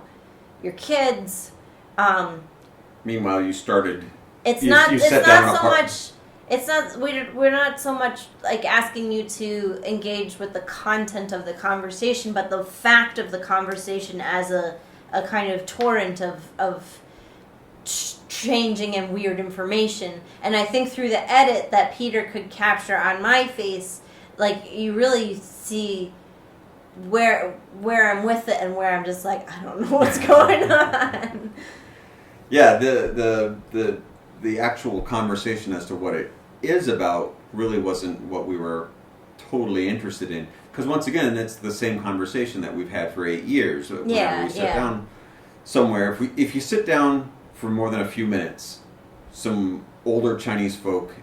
your kids. Meanwhile, you started. It's you, not. You It's sat not down so apart. much. It's not. We're not so much like asking you to engage with the content of the conversation, but the fact of the conversation as a kind of torrent of changing and weird information. And I think through the edit that Peter could capture on my face, like you really see where I'm with it and where I'm just like, I don't know what's going on. Yeah, the actual conversation as to what it is about really wasn't what we were totally interested in. Because once again, it's the same conversation that we've had for 8 years. Whenever we sit down somewhere, if you sit down for more than a few minutes, some older Chinese folk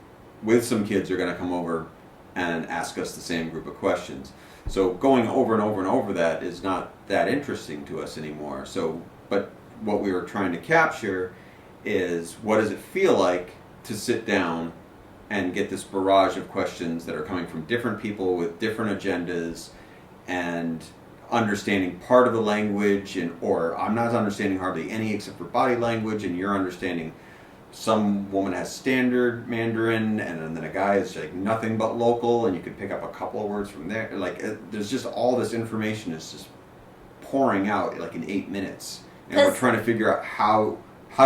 with some kids are going to come over and ask us the same group of questions. So going over and over and over that is not that interesting to us anymore. So, but what we were trying to capture is what does it feel like to sit down and get this barrage of questions that are coming from different people with different agendas, and understanding part of the language, or I'm not understanding hardly any except for body language, and you're understanding some woman has standard Mandarin, and then a guy is like nothing but local, and you could pick up a couple of words from there. Like there's just all this information is just pouring out like in 8 minutes, and we're trying to figure out how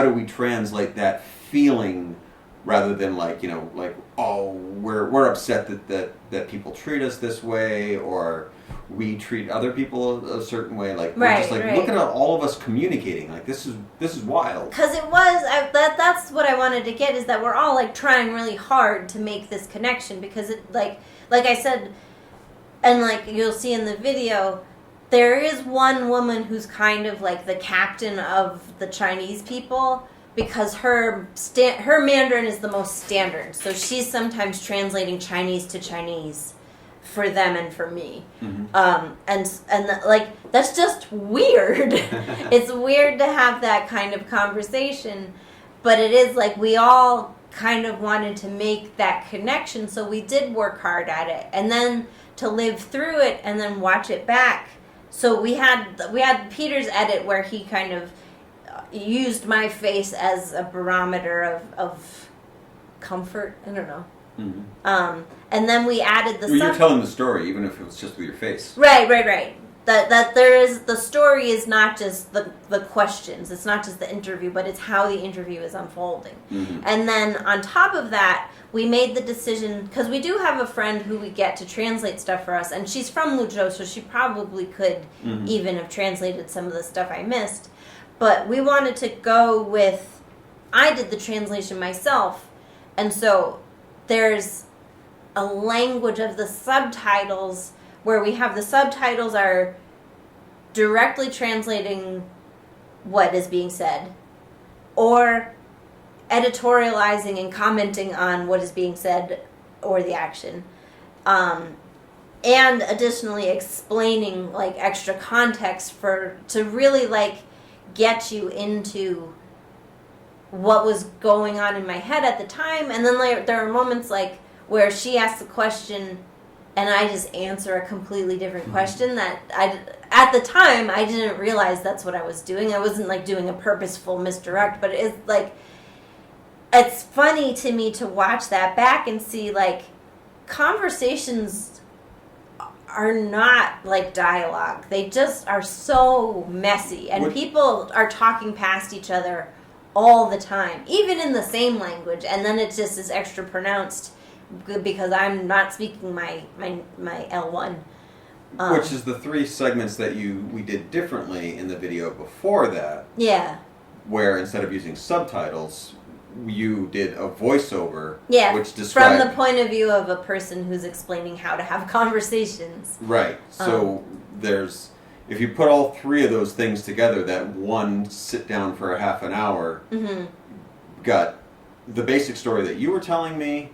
do we translate that feeling, rather than like, you know, like, oh, we're upset that people treat us this way, or we treat other people a certain way. Like we're just like looking at all of us communicating. Like this is wild. Because it was that's what I wanted to get, is that we're all like trying really hard to make this connection, because it like I said, and like you'll see in the video, there is one woman who's kind of like the captain of the Chinese people, because her Mandarin is the most standard. So she's sometimes translating Chinese to Chinese for them and for me. Mm-hmm. And like that's just weird. It's weird to have that kind of conversation, but it is like we all kind of wanted to make that connection, so we did work hard at it, and then to live through it and then watch it back. So we had Peter's edit where he kind of used my face as a barometer of comfort. I don't know. Mm-hmm. And then we added the. Well, you're telling the story, even if it was just with your face. Right. That there is, the story is not just the questions. It's not just the interview, but it's how the interview is unfolding. Mm-hmm. And then on top of that, we made the decision, because we do have a friend who we get to translate stuff for us, and she's from Luzhou, so she probably could even have translated some of the stuff I missed. But we wanted to go with, I did the translation myself, and so there's a language of the subtitles where we have the subtitles are directly translating what is being said, or editorializing and commenting on what is being said or the action, and additionally explaining like extra context to really like get you into what was going on in my head at the time. And then like, there are moments like where she asks a question and I just answer a completely different question that at the time I didn't realize that's what I was doing. I wasn't like doing a purposeful misdirect, but it's like, it's funny to me to watch that back and see like conversations are not like dialogue. They just are so messy, and people are talking past each other all the time, even in the same language, and then it just is extra pronounced because I'm not speaking my L1. Which is the 3 segments that we did differently in the video before that. Yeah. Where instead of using subtitles, you did a voiceover, which described from the point of view of a person who's explaining how to have conversations. Right. So if you put all 3 of those things together, that one sit down for a half an hour got the basic story that you were telling me,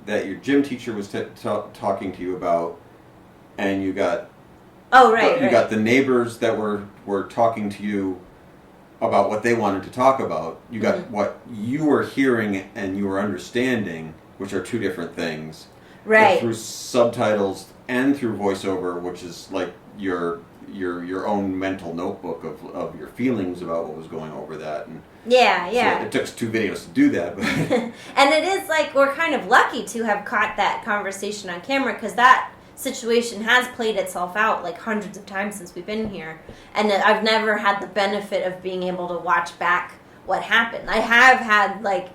that your gym teacher was talking to you about, and you got right. got the neighbors that were talking to you about what they wanted to talk about. You got what you were hearing and you were understanding, which are two different things. Right. Through subtitles and through voiceover, which is like your own mental notebook of your feelings about what was going over that. And yeah. so it took us 2 videos to do that. But and it is like we're kind of lucky to have caught that conversation on camera, because that situation has played itself out like hundreds of times since we've been here, and I've never had the benefit of being able to watch back what happened. I have had, like,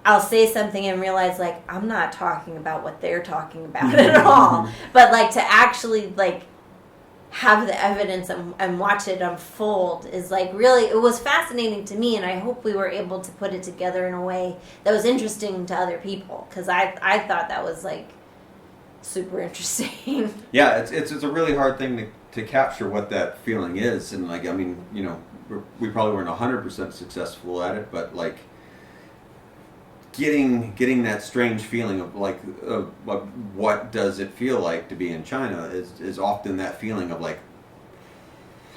I'll say something and realize, like, I'm not talking about what they're talking about at all, but like to actually like have the evidence and watch it unfold is like really, it was fascinating to me, and I hope we were able to put it together in a way that was interesting to other people, because I thought that was like super interesting. yeah, it's a really hard thing to capture what that feeling is, and like, I mean, you know, we probably weren't 100% successful at it, but like getting that strange feeling of like what does it feel like to be in China is often that feeling of like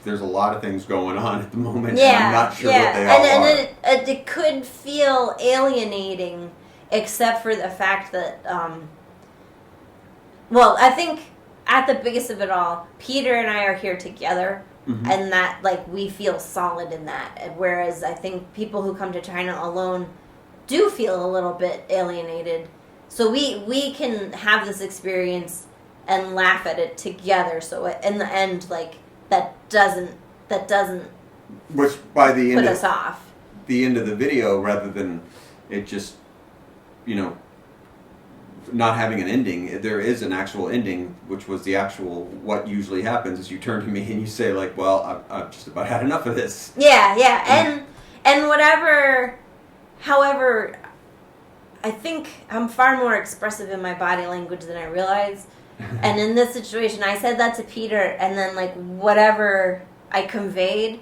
there's a lot of things going on at the moment, and I'm not sure what they all are. And it could feel alienating, except for the fact that well, I think at the biggest of it all, Peter and I are here together, and that like we feel solid in that, whereas I think people who come to China alone do feel a little bit alienated. So we can have this experience and laugh at it together, so in the end, like, that doesn't which by the put end us off. The end of the video, rather than it just, you know, not having an ending, there is an actual ending, which was the actual what usually happens is you turn to me and you say like, well, I've just about had enough of this. Yeah. And whatever, however, I think I'm far more expressive in my body language than I realize. And in this situation, I said that to Peter, and then like whatever I conveyed,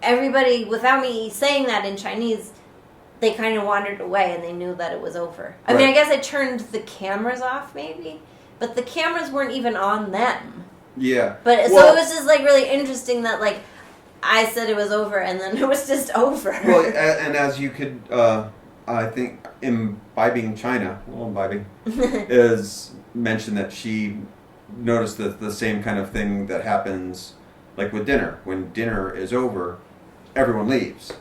everybody, without me saying that in Chinese, they kind of wandered away and they knew that it was over. I mean, I guess I turned the cameras off maybe, but the cameras weren't even on them. Yeah. But so it was just like really interesting that like I said it was over and then it was just over. Well, and as you could, I think imbibing China, is mentioned that she noticed that the same kind of thing that happens like with dinner. When dinner is over, everyone leaves.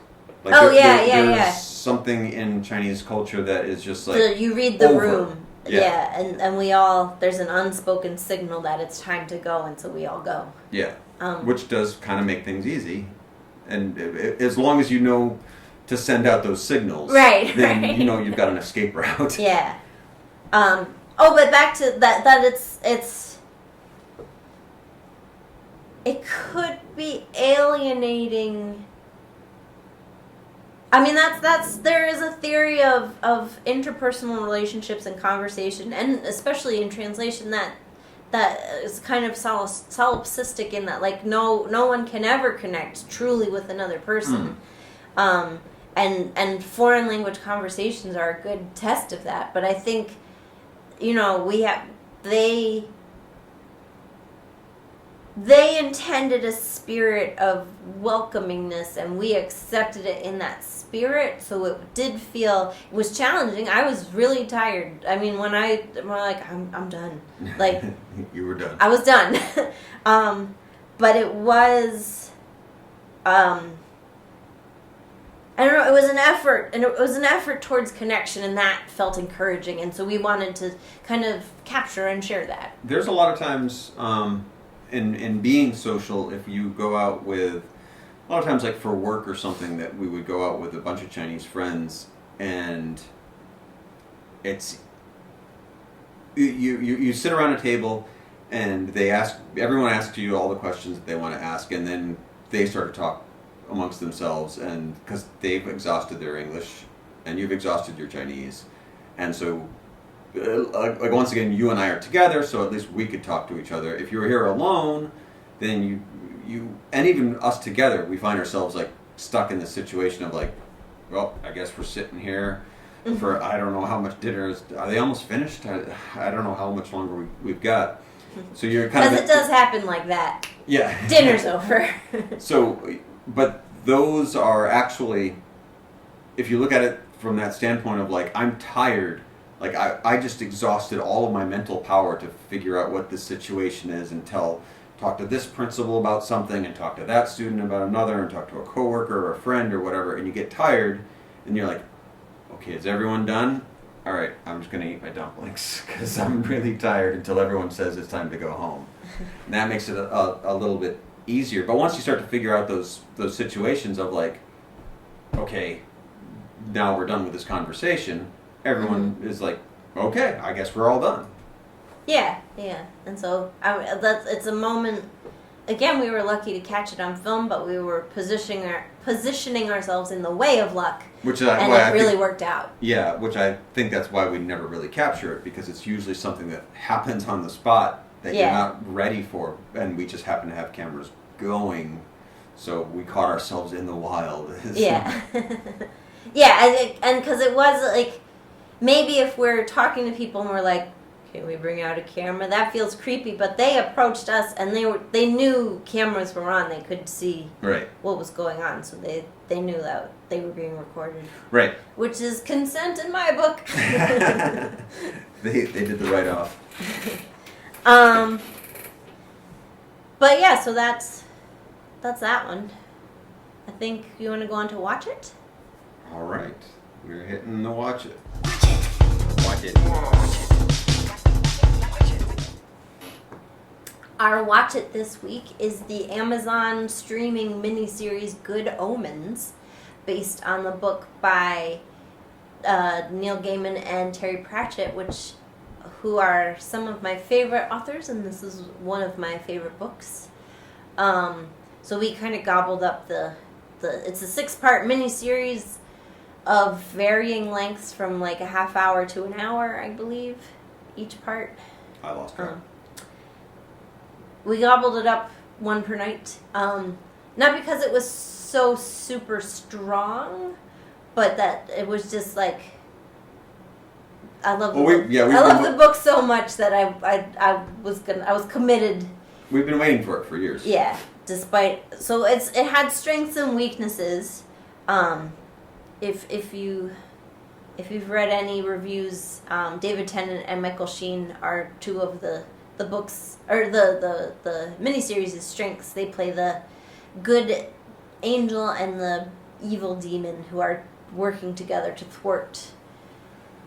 Like there's something in Chinese culture that is just like, so you read the over. room. Yeah, and we all, there's an unspoken signal that it's time to go, and so we all go. Yeah, which does kind of make things easy. And as long as you know to send out those signals, then you know you've got an escape route. Yeah. But back to that it could be alienating. I mean, there is a theory of interpersonal relationships and conversation, and especially in translation, that is kind of solipsistic in that, like, no one can ever connect truly with another person. And foreign language conversations are a good test of that. But I think, you know, they intended a spirit of welcomingness, and we accepted it in that spirit. So it did feel, it was challenging. I was really tired. I mean, when I'm done. Like, you were done. I was done. But it was, I don't know, it was an effort, and it was an effort towards connection, and that felt encouraging, and so we wanted to kind of capture and share that. There's a lot of times, in being social, if you go out with, a lot of times like for work or something, that we would go out with a bunch of Chinese friends, and it's, you sit around a table, and everyone asks you all the questions that they want to ask, and then they start to talk amongst themselves, and because they've exhausted their English and you've exhausted your Chinese, and so like once again you and I are together, so at least we could talk to each other. If you were here alone, then you and even us together, we find ourselves like stuck in this situation of like, well, I guess we're sitting here for I don't know how much dinner is. Are they almost finished? I don't know how much longer we've got. So you're kind of... Because it does happen like that. Yeah. Dinner's over. So, but those are actually, if you look at it from that standpoint of like, I'm tired, like I just exhausted all of my mental power to figure out what this situation is and talk to this principal about something and talk to that student about another and talk to a coworker or a friend or whatever, and you get tired and you're like, okay, is everyone done? All right, I'm just going to eat my dumplings because I'm really tired until everyone says it's time to go home. And that makes it a little bit easier. But once you start to figure out those situations of like, okay, now we're done with this conversation, everyone is like, okay, I guess we're all done. Yeah. And so it's a moment. Again, we were lucky to catch it on film, but we were positioning ourselves in the way of luck, Which and it really worked out. Yeah, which I think that's why we never really capture it, because it's usually something that happens on the spot that you're not ready for, and we just happen to have cameras going, so we caught ourselves in the wild. Yeah. Yeah, and because it was like, maybe if we're talking to people and we're like, can we bring out a camera? That feels creepy, but they approached us and they knew cameras were on. They could see what was going on, so they knew that they were being recorded. Right. Which is consent in my book. They did the write-off. But yeah, so that's that one. I think you want to go on to watch it? All right. We're hitting the watch it. Watch it. Our watch it this week is the Amazon streaming miniseries Good Omens, based on the book by Neil Gaiman and Terry Pratchett, who are some of my favorite authors, and this is one of my favorite books. So we kind of gobbled up it's a 6-part miniseries of varying lengths from like a half hour to an hour, I believe, each part. I lost track. We gobbled it up one per night. Not because it was so super strong, but that it was just like, I love the book. I love the book so much that I was committed. We've been waiting for it for years. Yeah, so it had strengths and weaknesses. If you've read any reviews, David Tennant and Michael Sheen are two of the books, or the miniseries' strengths. They play the good angel and the evil demon who are working together to thwart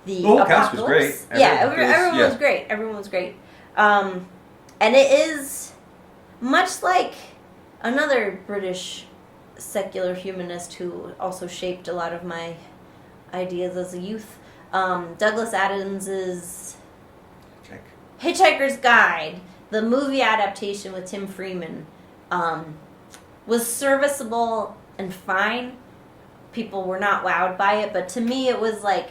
the whole apocalypse. cast was great. Everyone was great. Everyone was great. And it is much like another British secular humanist who also shaped a lot of my ideas as a youth. Douglas Adams's Hitchhiker's Guide, the movie adaptation with Tim Freeman, was serviceable and fine. People were not wowed by it, but to me it was like,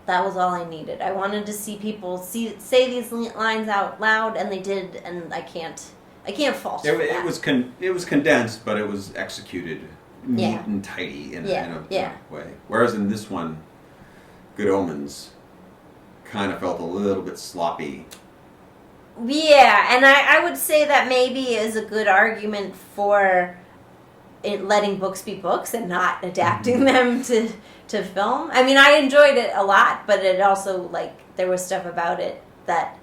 that was all I needed. I wanted to see people say these lines out loud, and they did, and I can't fault for that. It was condensed, but it was executed neat and tidy in a way. Whereas in this one, Good Omens kind of felt a little bit sloppy. Yeah, and I would say that maybe is a good argument for letting books be books and not adapting them to film. I mean, I enjoyed it a lot, but it also, like, there was stuff about it that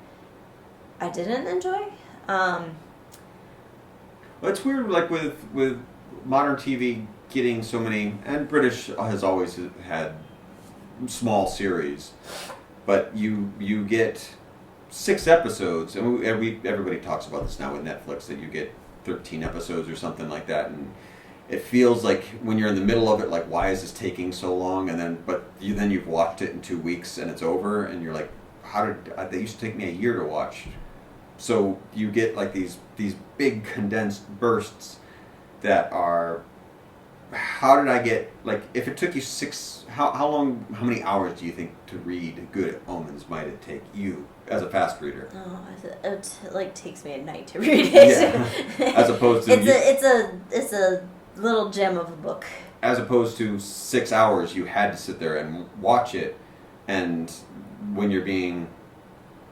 I didn't enjoy. Well, it's weird, like, with modern TV getting so many, and British has always had small series, but you get 6 episodes, and everybody talks about this now with Netflix, that you get 13 episodes or something like that, and it feels like when you're in the middle of it, like, why is this taking so long? And then, then you've watched it in 2 weeks and it's over, and you're like, they used to take me a year to watch. So you get like these big condensed bursts that are, how did I get, like, if it took you how many hours do you think to read Good Omens might it take you as a fast reader? Oh, it like takes me a night to read it. Yeah. As opposed to it's a little gem of a book. as opposed to 6 hours, you had to sit there and watch it, and when you're being,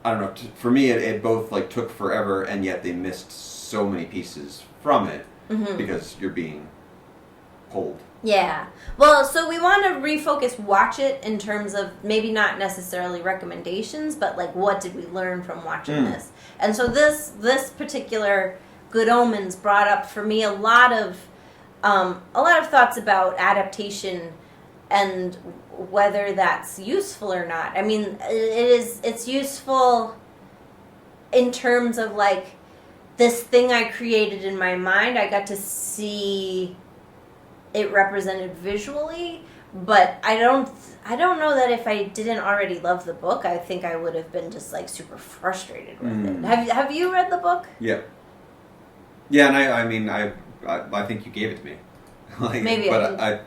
I don't know, for me it both like took forever, and yet they missed so many pieces from it because you're being pulled. Yeah. Well, so we want to refocus watch it in terms of maybe not necessarily recommendations, but like what did we learn from watching this? And so this particular Good Omens brought up for me a lot of thoughts about adaptation and whether that's useful or not. I mean, it's useful in terms of like this thing I created in my mind. I got to see it represented visually, but I don't know that if I didn't already love the book, I think I would have been just like super frustrated with it. Have you read the book? Yeah. Yeah, and I mean I think you gave it to me. Like, maybe, but I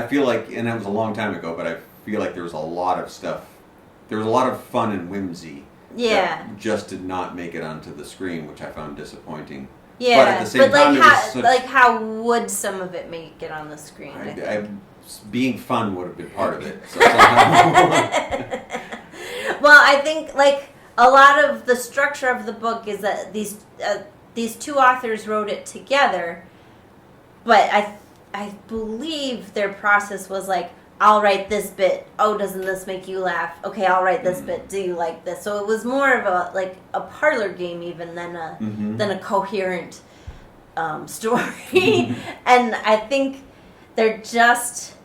feel like, and that was a long time ago, but I feel like there was a lot of stuff. There was a lot of fun and whimsy. Yeah. That just did not make it onto the screen, which I found disappointing. Yeah, but at the same time, how would some of it make it on the screen? Being fun would have been part of it. So well, I think like a lot of the structure of the book is that these two authors wrote it together, but I believe their process was like, I'll write this bit. Oh, doesn't this make you laugh? Okay, I'll write this bit. Do you like this? So it was more of a parlor game even than a coherent story. And I think there just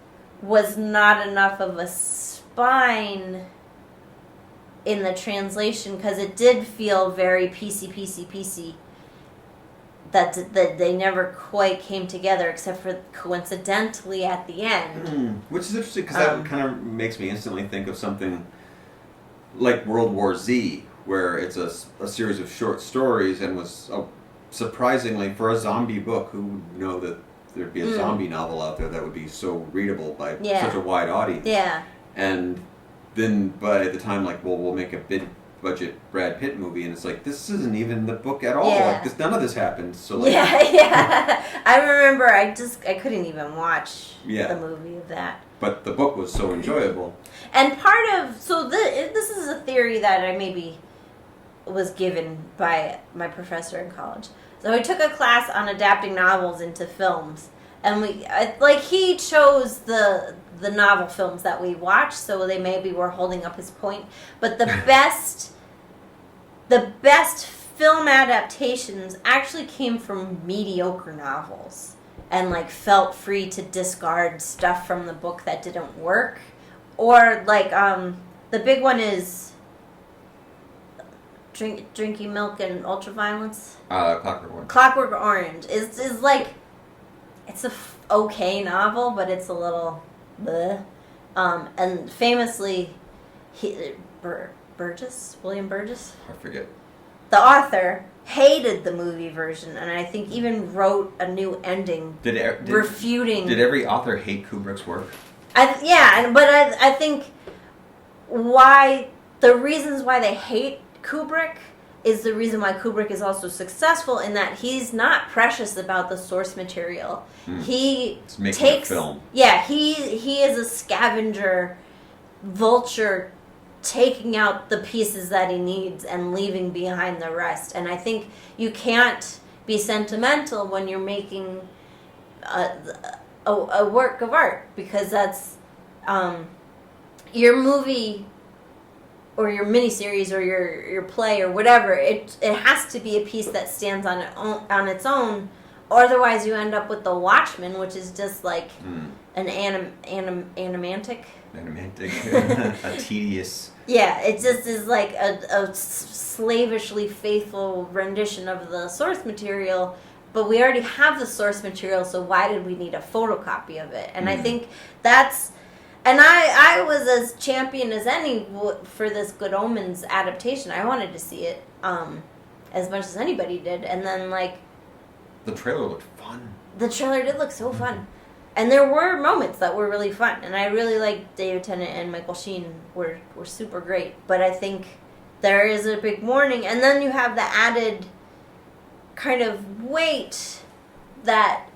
was not enough of a spine in the translation, because it did feel very PC. That they never quite came together, except for coincidentally at the end. Which is interesting, because that kind of makes me instantly think of something like World War Z, where it's a series of short stories, and was surprisingly, for a zombie book, who would know that there'd be a zombie novel out there that would be so readable by such a wide audience. Yeah. And then by the time, like, well, we'll make a big budget Brad Pitt movie, and it's like, this isn't even the book at all. Like, none of this happened. So like, yeah. I remember I couldn't even watch the movie of that. But the book was so enjoyable. And this is a theory that I maybe was given by my professor in college. So we took a class on adapting novels into films, and he chose the novel films that we watched, so they maybe were holding up his point. But the best film adaptations actually came from mediocre novels, and like felt free to discard stuff from the book that didn't work. Or like the big one is Drinking Milk and Ultraviolence. Clockwork Orange. Clockwork Orange is like, it's a okay novel, but it's a little bleh. And famously, William Burgess? I forget. The author hated the movie version, and I think even wrote a new ending refuting. Did every author hate Kubrick's work? I think the reasons why they hate Kubrick is the reason why Kubrick is also successful, in that he's not precious about the source material. He takes film. Yeah, he is a scavenger vulture, taking out the pieces that he needs and leaving behind the rest. And I think you can't be sentimental when you're making a work of art, because that's your movie or your miniseries or your play or whatever. It has to be a piece that stands on its own. Otherwise, you end up with The Watchmen, which is just like an animantic. A tedious. Yeah, it just is like a slavishly faithful rendition of the source material. But we already have the source material, so why did we need a photocopy of it? And I think that's... And I was as champion as any for this Good Omens adaptation. I wanted to see it as much as anybody did. And then, like... The trailer looked fun. The trailer did look so fun. And there were moments that were really fun. And I really liked David Tennant and Michael Sheen were super great. But I think there is a big warning. And then you have the added kind of weight that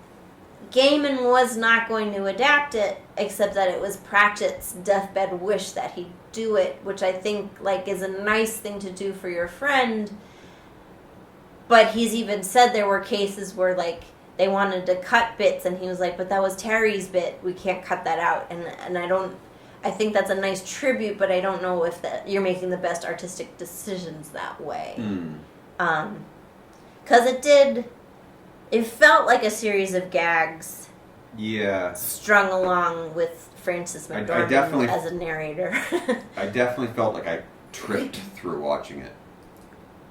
Gaiman was not going to adapt it, except that it was Pratchett's deathbed wish that he do it, which I think like is a nice thing to do for your friend. But he's even said there were cases where like they wanted to cut bits, and he was like, "But that was Terry's bit. We can't cut that out." And I think that's a nice tribute, but I don't know if that you're making the best artistic decisions that way. Because it felt like a series of gags. Yeah. Strung along with Frances McDormand as a narrator. I definitely felt like I tripped through watching it.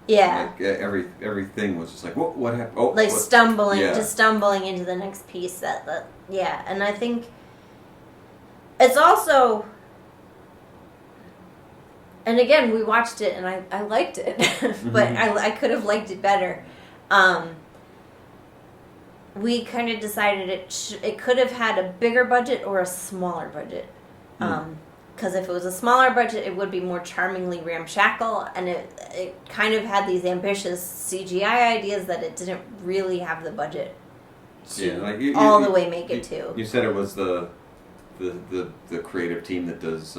Yeah. Like everything was just like, what happened? Oh, like what? stumbling into the next piece. Yeah, and I think it's also, and again, we watched it and I liked it, but I could have liked it better. We kind of decided it could have had a bigger budget or a smaller budget. Because if it was a smaller budget, it would be more charmingly ramshackle, and it kind of had these ambitious CGI ideas that it didn't really have the budget to all the way make it to. You said it was the creative team that does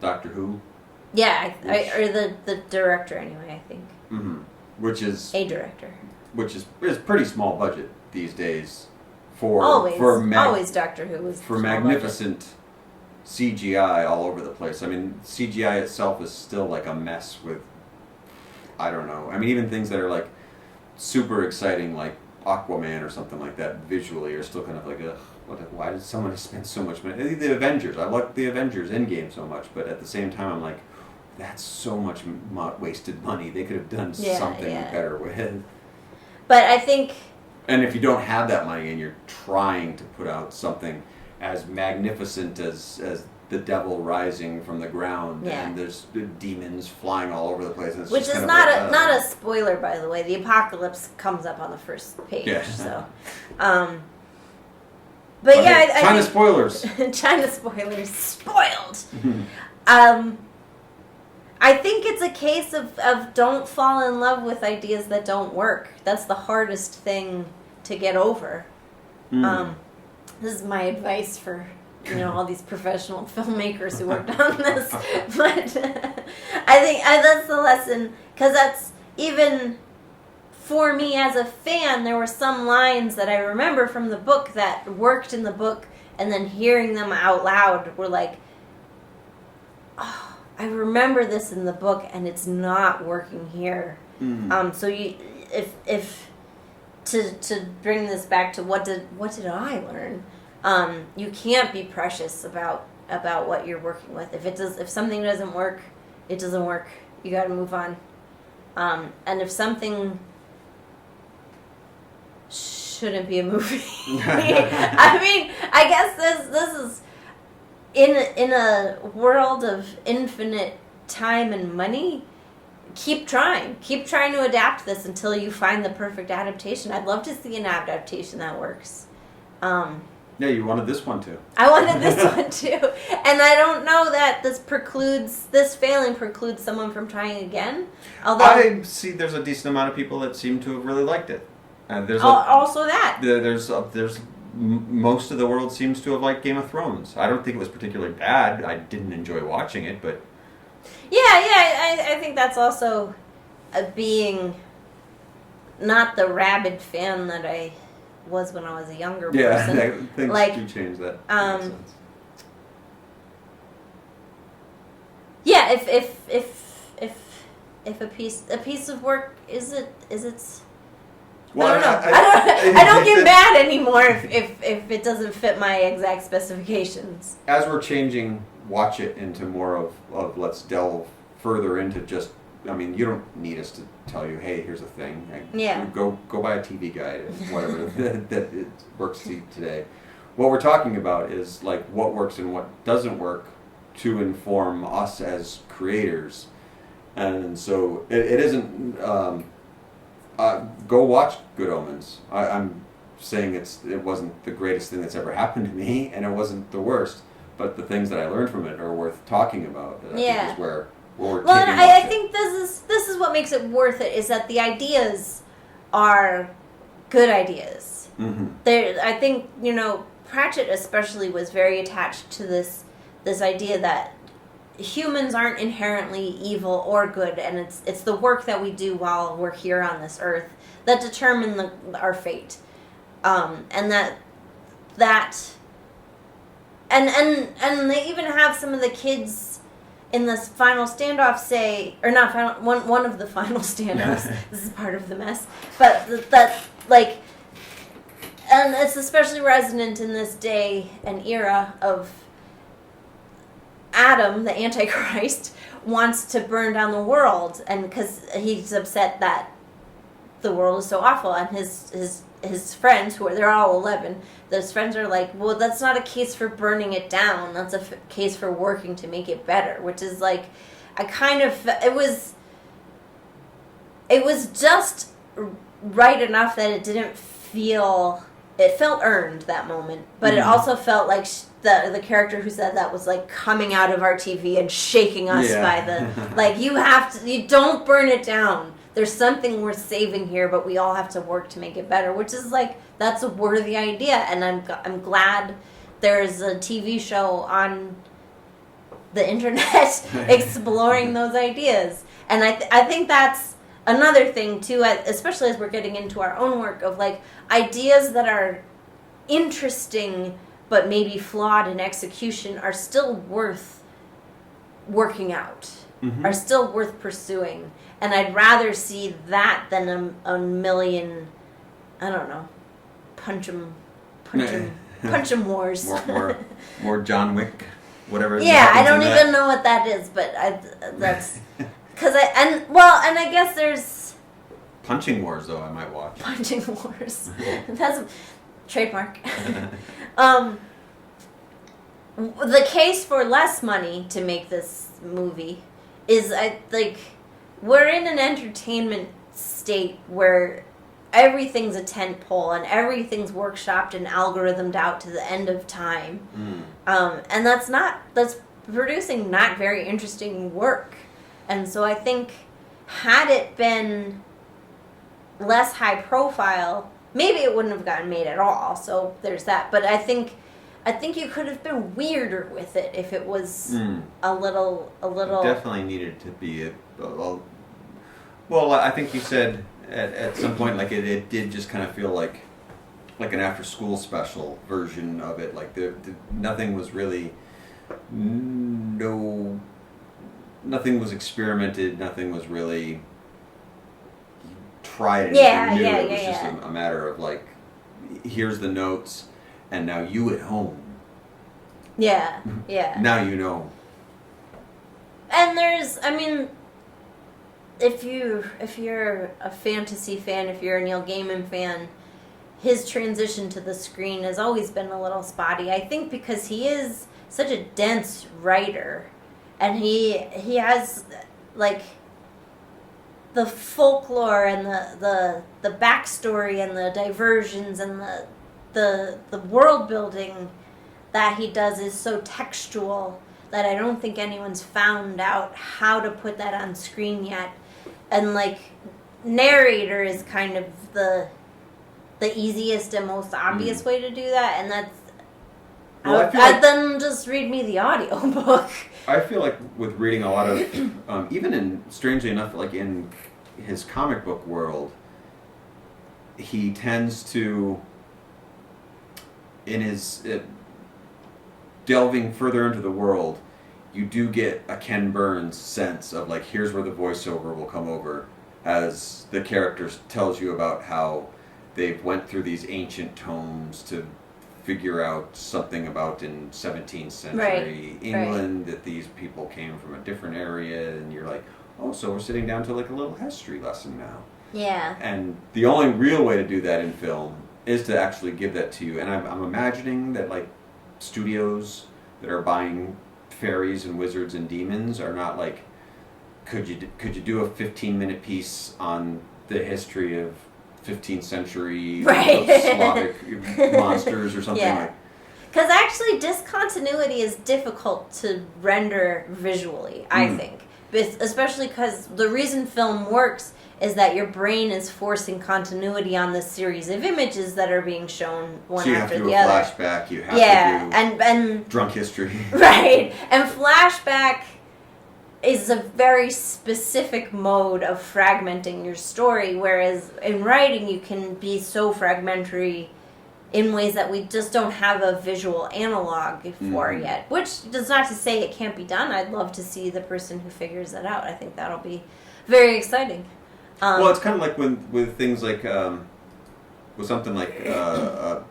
Doctor Who? Yeah, or the director anyway, I think. Mm-hmm. Which is a director. Which is pretty small budget these days for always Doctor Who was for magnificent budget. CGI all over the place. I mean, CGI itself is still like a mess with, I don't know. I mean, even things that are like super exciting, like Aquaman or something like that, visually are still kind of like, ugh, why did somebody spend so much money? The Avengers. I like the Avengers Endgame so much, but at the same time, I'm like, that's so much wasted money. They could have done something better with. But I think... And if you don't have that money and you're trying to put out something as magnificent as the devil rising from the ground, and there's demons flying all over the place, and it's which just is kind not a spoiler, by the way. The apocalypse comes up on the first page, so. But China spoilers. China spoilers spoiled. I think it's a case of don't fall in love with ideas that don't work. That's the hardest thing to get over. This is my advice for, all these professional filmmakers who worked on this. But I think that's the lesson, because that's, even for me as a fan, there were some lines that I remember from the book that worked in the book, and then hearing them out loud were like, oh, I remember this in the book and it's not working here. So if to bring this back to what did I learn? You can't be precious about what you're working with. If something doesn't work, it doesn't work. You got to move on. And if something shouldn't be a movie, I mean, I guess this is in a world of infinite time and money. Keep trying to adapt this until you find the perfect adaptation. I'd love to see an adaptation that works. Yeah, you wanted this one too. I wanted this one too, and I don't know that this failing precludes someone from trying again. Although I see, there's a decent amount of people that seem to have really liked it. There's also that there's most of the world seems to have liked Game of Thrones. I don't think it was particularly bad. I didn't enjoy watching it, but. I think that's also being not the rabid fan that I was when I was a younger person. Yeah, things do change that. Sense. Yeah, if a piece of work is its. Well, I don't get mad anymore if it doesn't fit my exact specifications. As we're changing Watch It into more of let's delve further into just, I mean, you don't need us to tell you, hey, here's a thing. Go buy a TV guide, whatever, that it works today. What we're talking about is like what works and what doesn't work to inform us as creators. And so it isn't, go watch Good Omens. I'm saying it wasn't the greatest thing that's ever happened to me, and it wasn't the worst. But the things that I learned from it are worth talking about. I think is where we're well, and I think this is what makes it worth it, is that the ideas are good ideas. Mm-hmm. I think, Pratchett especially was very attached to this idea that humans aren't inherently evil or good, and it's the work that we do while we're here on this earth that determine our fate, and and they even have some of the kids in this final standoff say, or not final, one of the final standoffs. This is part of the mess, but that like, and it's especially resonant in this day and era of Adam, the Antichrist, wants to burn down the world, and because he's upset that the world is so awful, and his friends, they're all 11, those friends are like, well, that's not a case for burning it down, that's a case for working to make it better, which is like, it was just right enough that it didn't feel, it felt earned that moment, but it also felt like the character who said that was like coming out of our TV and shaking us by the, like, you don't burn it down. There's something worth saving here, but we all have to work to make it better, which is like, that's a worthy idea. And I'm glad there's a TV show on the internet exploring those ideas. And I think that's another thing too, especially as we're getting into our own work, of like ideas that are interesting but maybe flawed in execution are still worth working out, are still worth pursuing. And I'd rather see that than a million, I don't know, punch 'em wars. more John Wick, whatever. Yeah, I don't even know what that is, but that's because and I guess there's Punching Wars, though, I might watch. Punching Wars. That's a trademark. The case for less money to make this movie is, we're in an entertainment state where everything's a tent pole and everything's workshopped and algorithmed out to the end of time. And that's producing not very interesting work. And so I think, had it been less high profile, maybe it wouldn't have gotten made at all. So there's that. But I think you could have been weirder with it if it was a little. It definitely needed to be well, I think you said at some point, like, it did just kind of feel like an after school special version of it. Like nothing was really nothing was experimented. Nothing was really tried. Anything new. It was just a matter of like, here's the notes, and now you at home. Yeah. Now you know. And if you're a fantasy fan, if you're a Neil Gaiman fan, his transition to the screen has always been a little spotty. I think because he is such a dense writer, and he has like the folklore and the backstory and the diversions and the world building that he does is so textual that I don't think anyone's found out how to put that on screen yet. And like, narrator is kind of the easiest and most obvious way to do that, and that's then just read me the audiobook. I feel like with reading a lot of, even in, strangely enough, like in his comic book world, he tends to, in his delving further into the world, you do get a Ken Burns sense of like, here's where the voiceover will come over as the character tells you about how they've went through these ancient tomes to figure out something about in 17th century England, that these people came from a different area, and you're like, oh, so we're sitting down to like a little history lesson now. Yeah. And the only real way to do that in film is to actually give that to you. And I'm imagining that like studios that are buying fairies and wizards and demons are not like, could you do a 15-minute piece on the history of 15th century Slavic monsters or something like? Because actually discontinuity is difficult to render visually, I think. Especially because the reason film works is that your brain is forcing continuity on this series of images that are being shown one So you have after to do the a other. flashback. You have Yeah, to do and drunk history. right, and flashback is a very specific mode of fragmenting your story, whereas in writing you can be so fragmentary in ways that we just don't have a visual analog for yet. Which does not to say it can't be done. I'd love to see the person who figures that out. I think that'll be very exciting. Well, it's kind of like with things like with something like a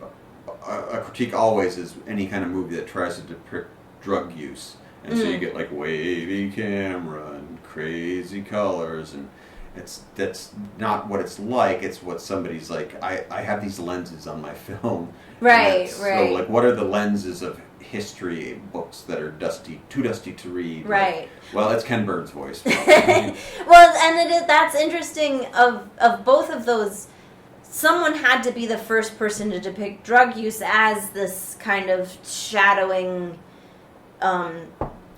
critique always is any kind of movie that tries to depict drug use, and so you get like wavy camera and crazy colors, and that's not what it's like. It's what somebody's like. I have these lenses on my film, Right. So like, what are the lenses of history books that are too dusty to read? Right. Like, well, it's Ken Burns' voice. Well, and that's interesting of both of those. Someone had to be the first person to depict drug use as this kind of shadowing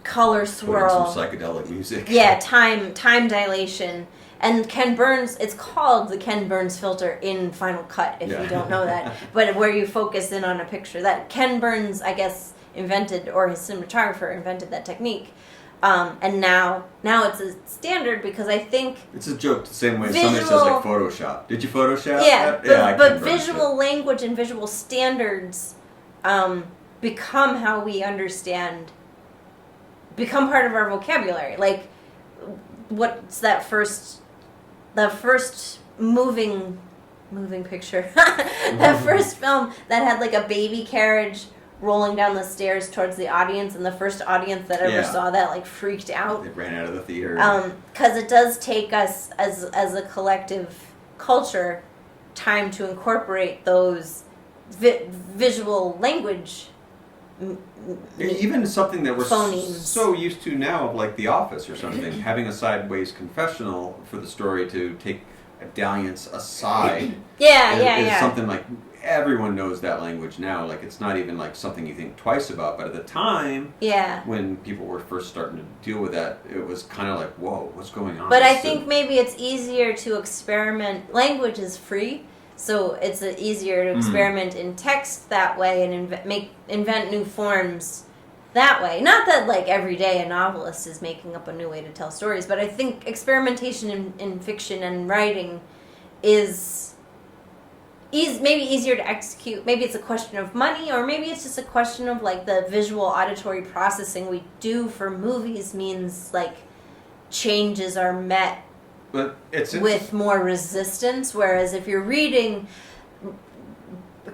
color swirl. Put in some psychedelic music. Yeah, time dilation. And Ken Burns, it's called the Ken Burns filter in Final Cut, if you don't know that. But where you focus in on a picture. That Ken Burns, I guess, invented, or his cinematographer invented that technique. And now it's a standard because I think... It's a joke the same way somebody says like Photoshop. Did you Photoshop Yeah, that? but visual language and visual standards become how we understand, become part of our vocabulary. Like, what's that first moving picture? That first film that had like a baby carriage rolling down the stairs towards the audience, and the first audience that ever saw that like freaked out. They ran out of the theater. Because it does take us as a collective culture time to incorporate those visual language. Even something that we're phonemes. So used to now, of like The Office or something, having a sideways confessional for the story to take a dalliance aside. Yeah. Something like everyone knows that language now. Like, it's not even like something you think twice about. But at the time, when people were first starting to deal with that, it was kind of like, whoa, what's going on? But I think maybe it's easier to experiment. Language is free. So it's easier to experiment in text that way and invent new forms that way. Not that like every day a novelist is making up a new way to tell stories, but I think experimentation in fiction and writing is maybe easier to execute. Maybe it's a question of money, or maybe it's just a question of like the visual auditory processing we do for movies means like changes are met but it's with more resistance, whereas if you're reading,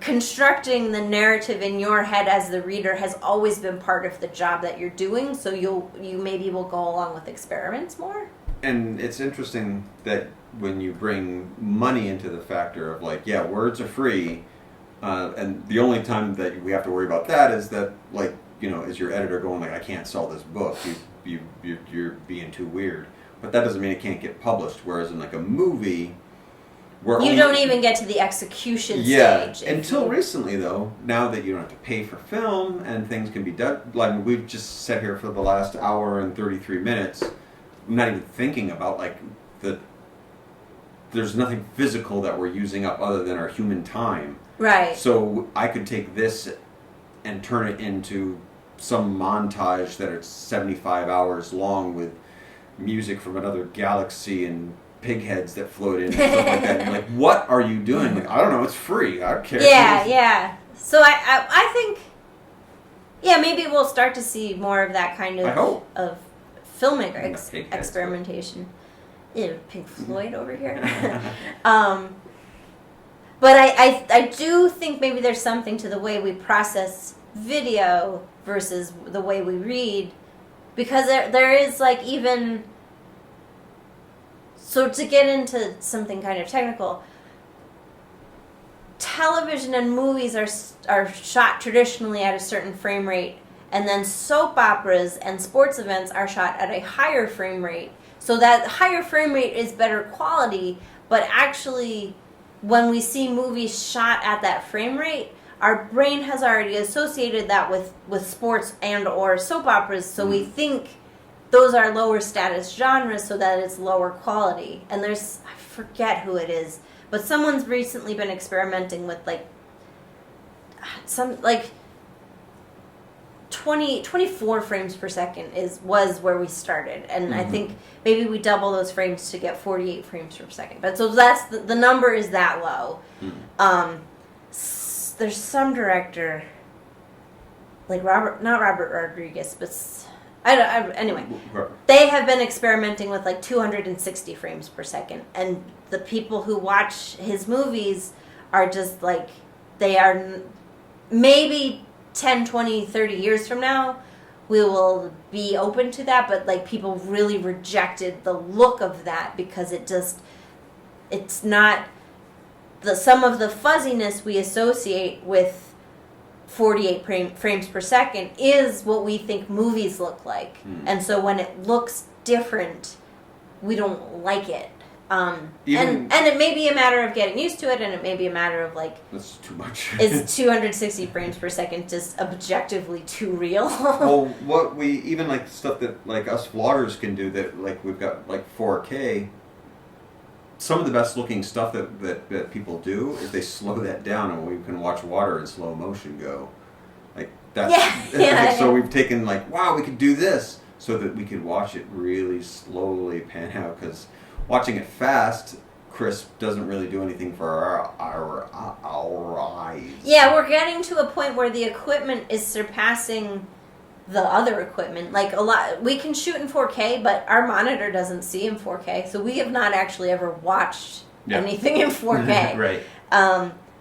constructing the narrative in your head as the reader has always been part of the job that you're doing, so you maybe will go along with experiments more. And it's interesting that when you bring money into the factor of like, yeah, words are free, and the only time that we have to worry about that is that, like, you know, is your editor going like, I can't sell this book, you're being too weird. But that doesn't mean it can't get published. Whereas in like a movie, you don't even get to the execution stage. Until recently, though, now that you don't have to pay for film and things can be done, like we've just sat here for the last hour and 33 minutes, I'm not even thinking about like there's nothing physical that we're using up other than our human time. Right. So I could take this and turn it into some montage that it's 75 hours long with music from another galaxy and pig heads that float in and stuff like that. And you're like, what are you doing? Like, I don't know, it's free. I don't care. Yeah. So I think, maybe we'll start to see more of that kind of filmic experimentation. Ew, Pink Floyd over here. But I do think maybe there's something to the way we process video versus the way we read. Because there is like even, so to get into something kind of technical, television and movies are shot traditionally at a certain frame rate, and then soap operas and sports events are shot at a higher frame rate. So that higher frame rate is better quality, but actually when we see movies shot at that frame rate, our brain has already associated that with sports and or soap operas, so we think those are lower status genres so that it's lower quality. And there's, I forget who it is, but someone's recently been experimenting with like some like 24 frames per second was where we started, and I think maybe we double those frames to get 48 frames per second. But so that's the number is that low. There's some director like not Robert Rodriguez, but anyway, they have been experimenting with like 260 frames per second, and the people who watch his movies are just like, they are maybe 10, 20, 30 years from now, we will be open to that, but like people really rejected the look of that because it's not some of the fuzziness we associate with 48 frames per second is what we think movies look like. And so when it looks different, we don't like it. And it may be a matter of getting used to it, and it may be a matter of like, that's too much. Is 260 frames per second just objectively too real? Well, what we even like stuff that like us vloggers can do, that like we've got like 4K. Some of the best looking stuff that people do is they slow that down, and we can watch water in slow motion go. Like that's so we've taken like, wow, we could do this so that we could watch it really slowly pan out, because watching it fast, crisp, doesn't really do anything for our eyes. Yeah, we're getting to a point where the equipment is surpassing the other equipment. Like a lot, we can shoot in 4K, but our monitor doesn't see in 4K, so we have not actually ever watched anything in 4K. Right.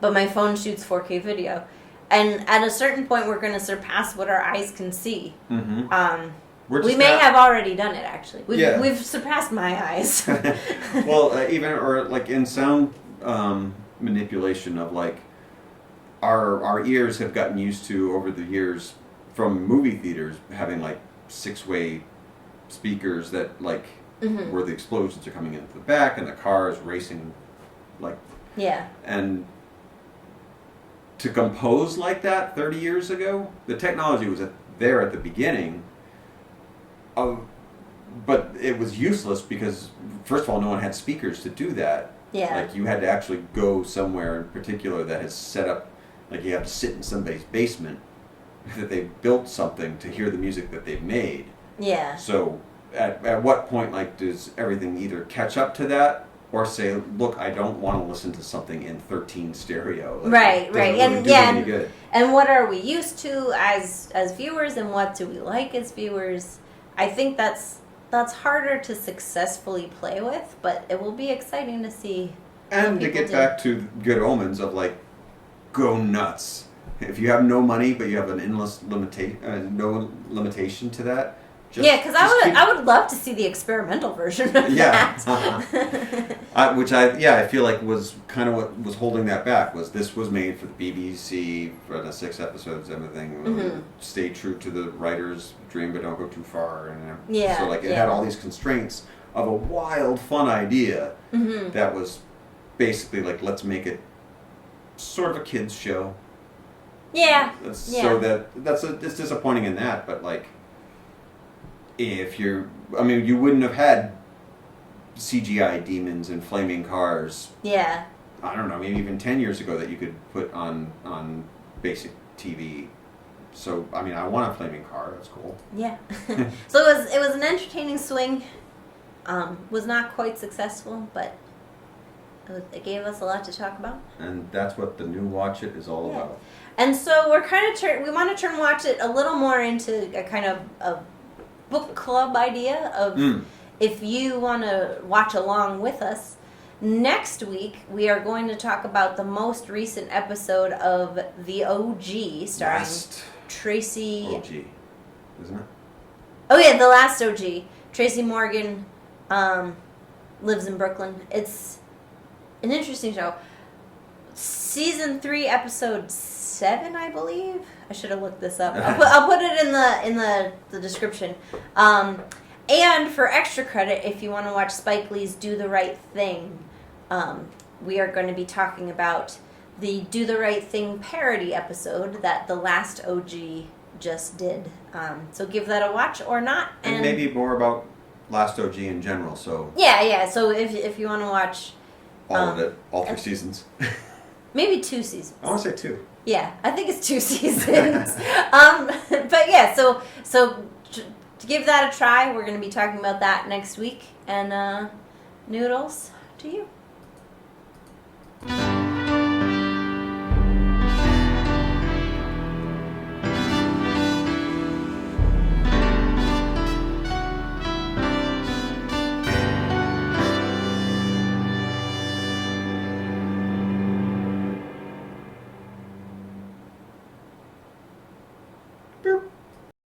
But my phone shoots 4K video, and at a certain point, we're going to surpass what our eyes can see. We may have already done it, actually. We've surpassed my eyes. Well, even or like in sound manipulation of like our ears have gotten used to over the years from movie theaters having like 6-way speakers that like where the explosions are coming into the back and the car is racing, like and to compose like that 30 years ago, the technology was there at the beginning. But it was useless because, first of all, no one had speakers to do that. Yeah. Like, you had to actually go somewhere in particular that has set up, like, you have to sit in somebody's basement that they built something to hear the music that they've made. Yeah. So, at what point, like, does everything either catch up to that or say, look, I don't want to listen to something in 13 stereo. Like, right. Really And do any good. And what are we used to as viewers, and what do we like as viewers? I think that's harder to successfully play with, but it will be exciting to see. And to get back to good omens of like, go nuts. If you have no money but you have an endless no limitation to that. Because I would love to see the experimental version of that. Which I feel like was kind of what was holding that back. Was this was made for the BBC for the 6 episodes and everything. Stay true to the writer's dream, but don't go too far. And so like it had all these constraints of a wild, fun idea that was basically like, let's make it sort of a kids show. So it's disappointing in that, but like. You wouldn't have had CGI demons and flaming cars. Yeah. I don't know, maybe even 10 years ago that you could put on basic TV. So, I mean, I want a flaming car. That's cool. Yeah. So it was an entertaining swing. Was not quite successful, but it gave us a lot to talk about. And that's what the new Watch It is all about. And so we're kind of we want to turn Watch It a little more into a kind of a book club idea of if you want to watch along with us. Next week we are going to talk about the most recent episode of The OG starring Tracy OG, isn't it? Oh yeah, The Last OG. Tracy Morgan lives in Brooklyn. It's an interesting show. Season 3, episode 7, I believe. I should have looked this up. I'll put it in the description. And for extra credit, if you want to watch Spike Lee's Do the Right Thing, we are going to be talking about the Do the Right Thing parody episode that The Last OG just did. So give that a watch or not. And maybe more about Last OG in general. So Yeah. So if you want to watch all of it, all 3 seasons. maybe 2 seasons. I want to say 2. Yeah, I think it's 2 seasons. But yeah, so to give that a try, we're going to be talking about that next week. And noodles to you.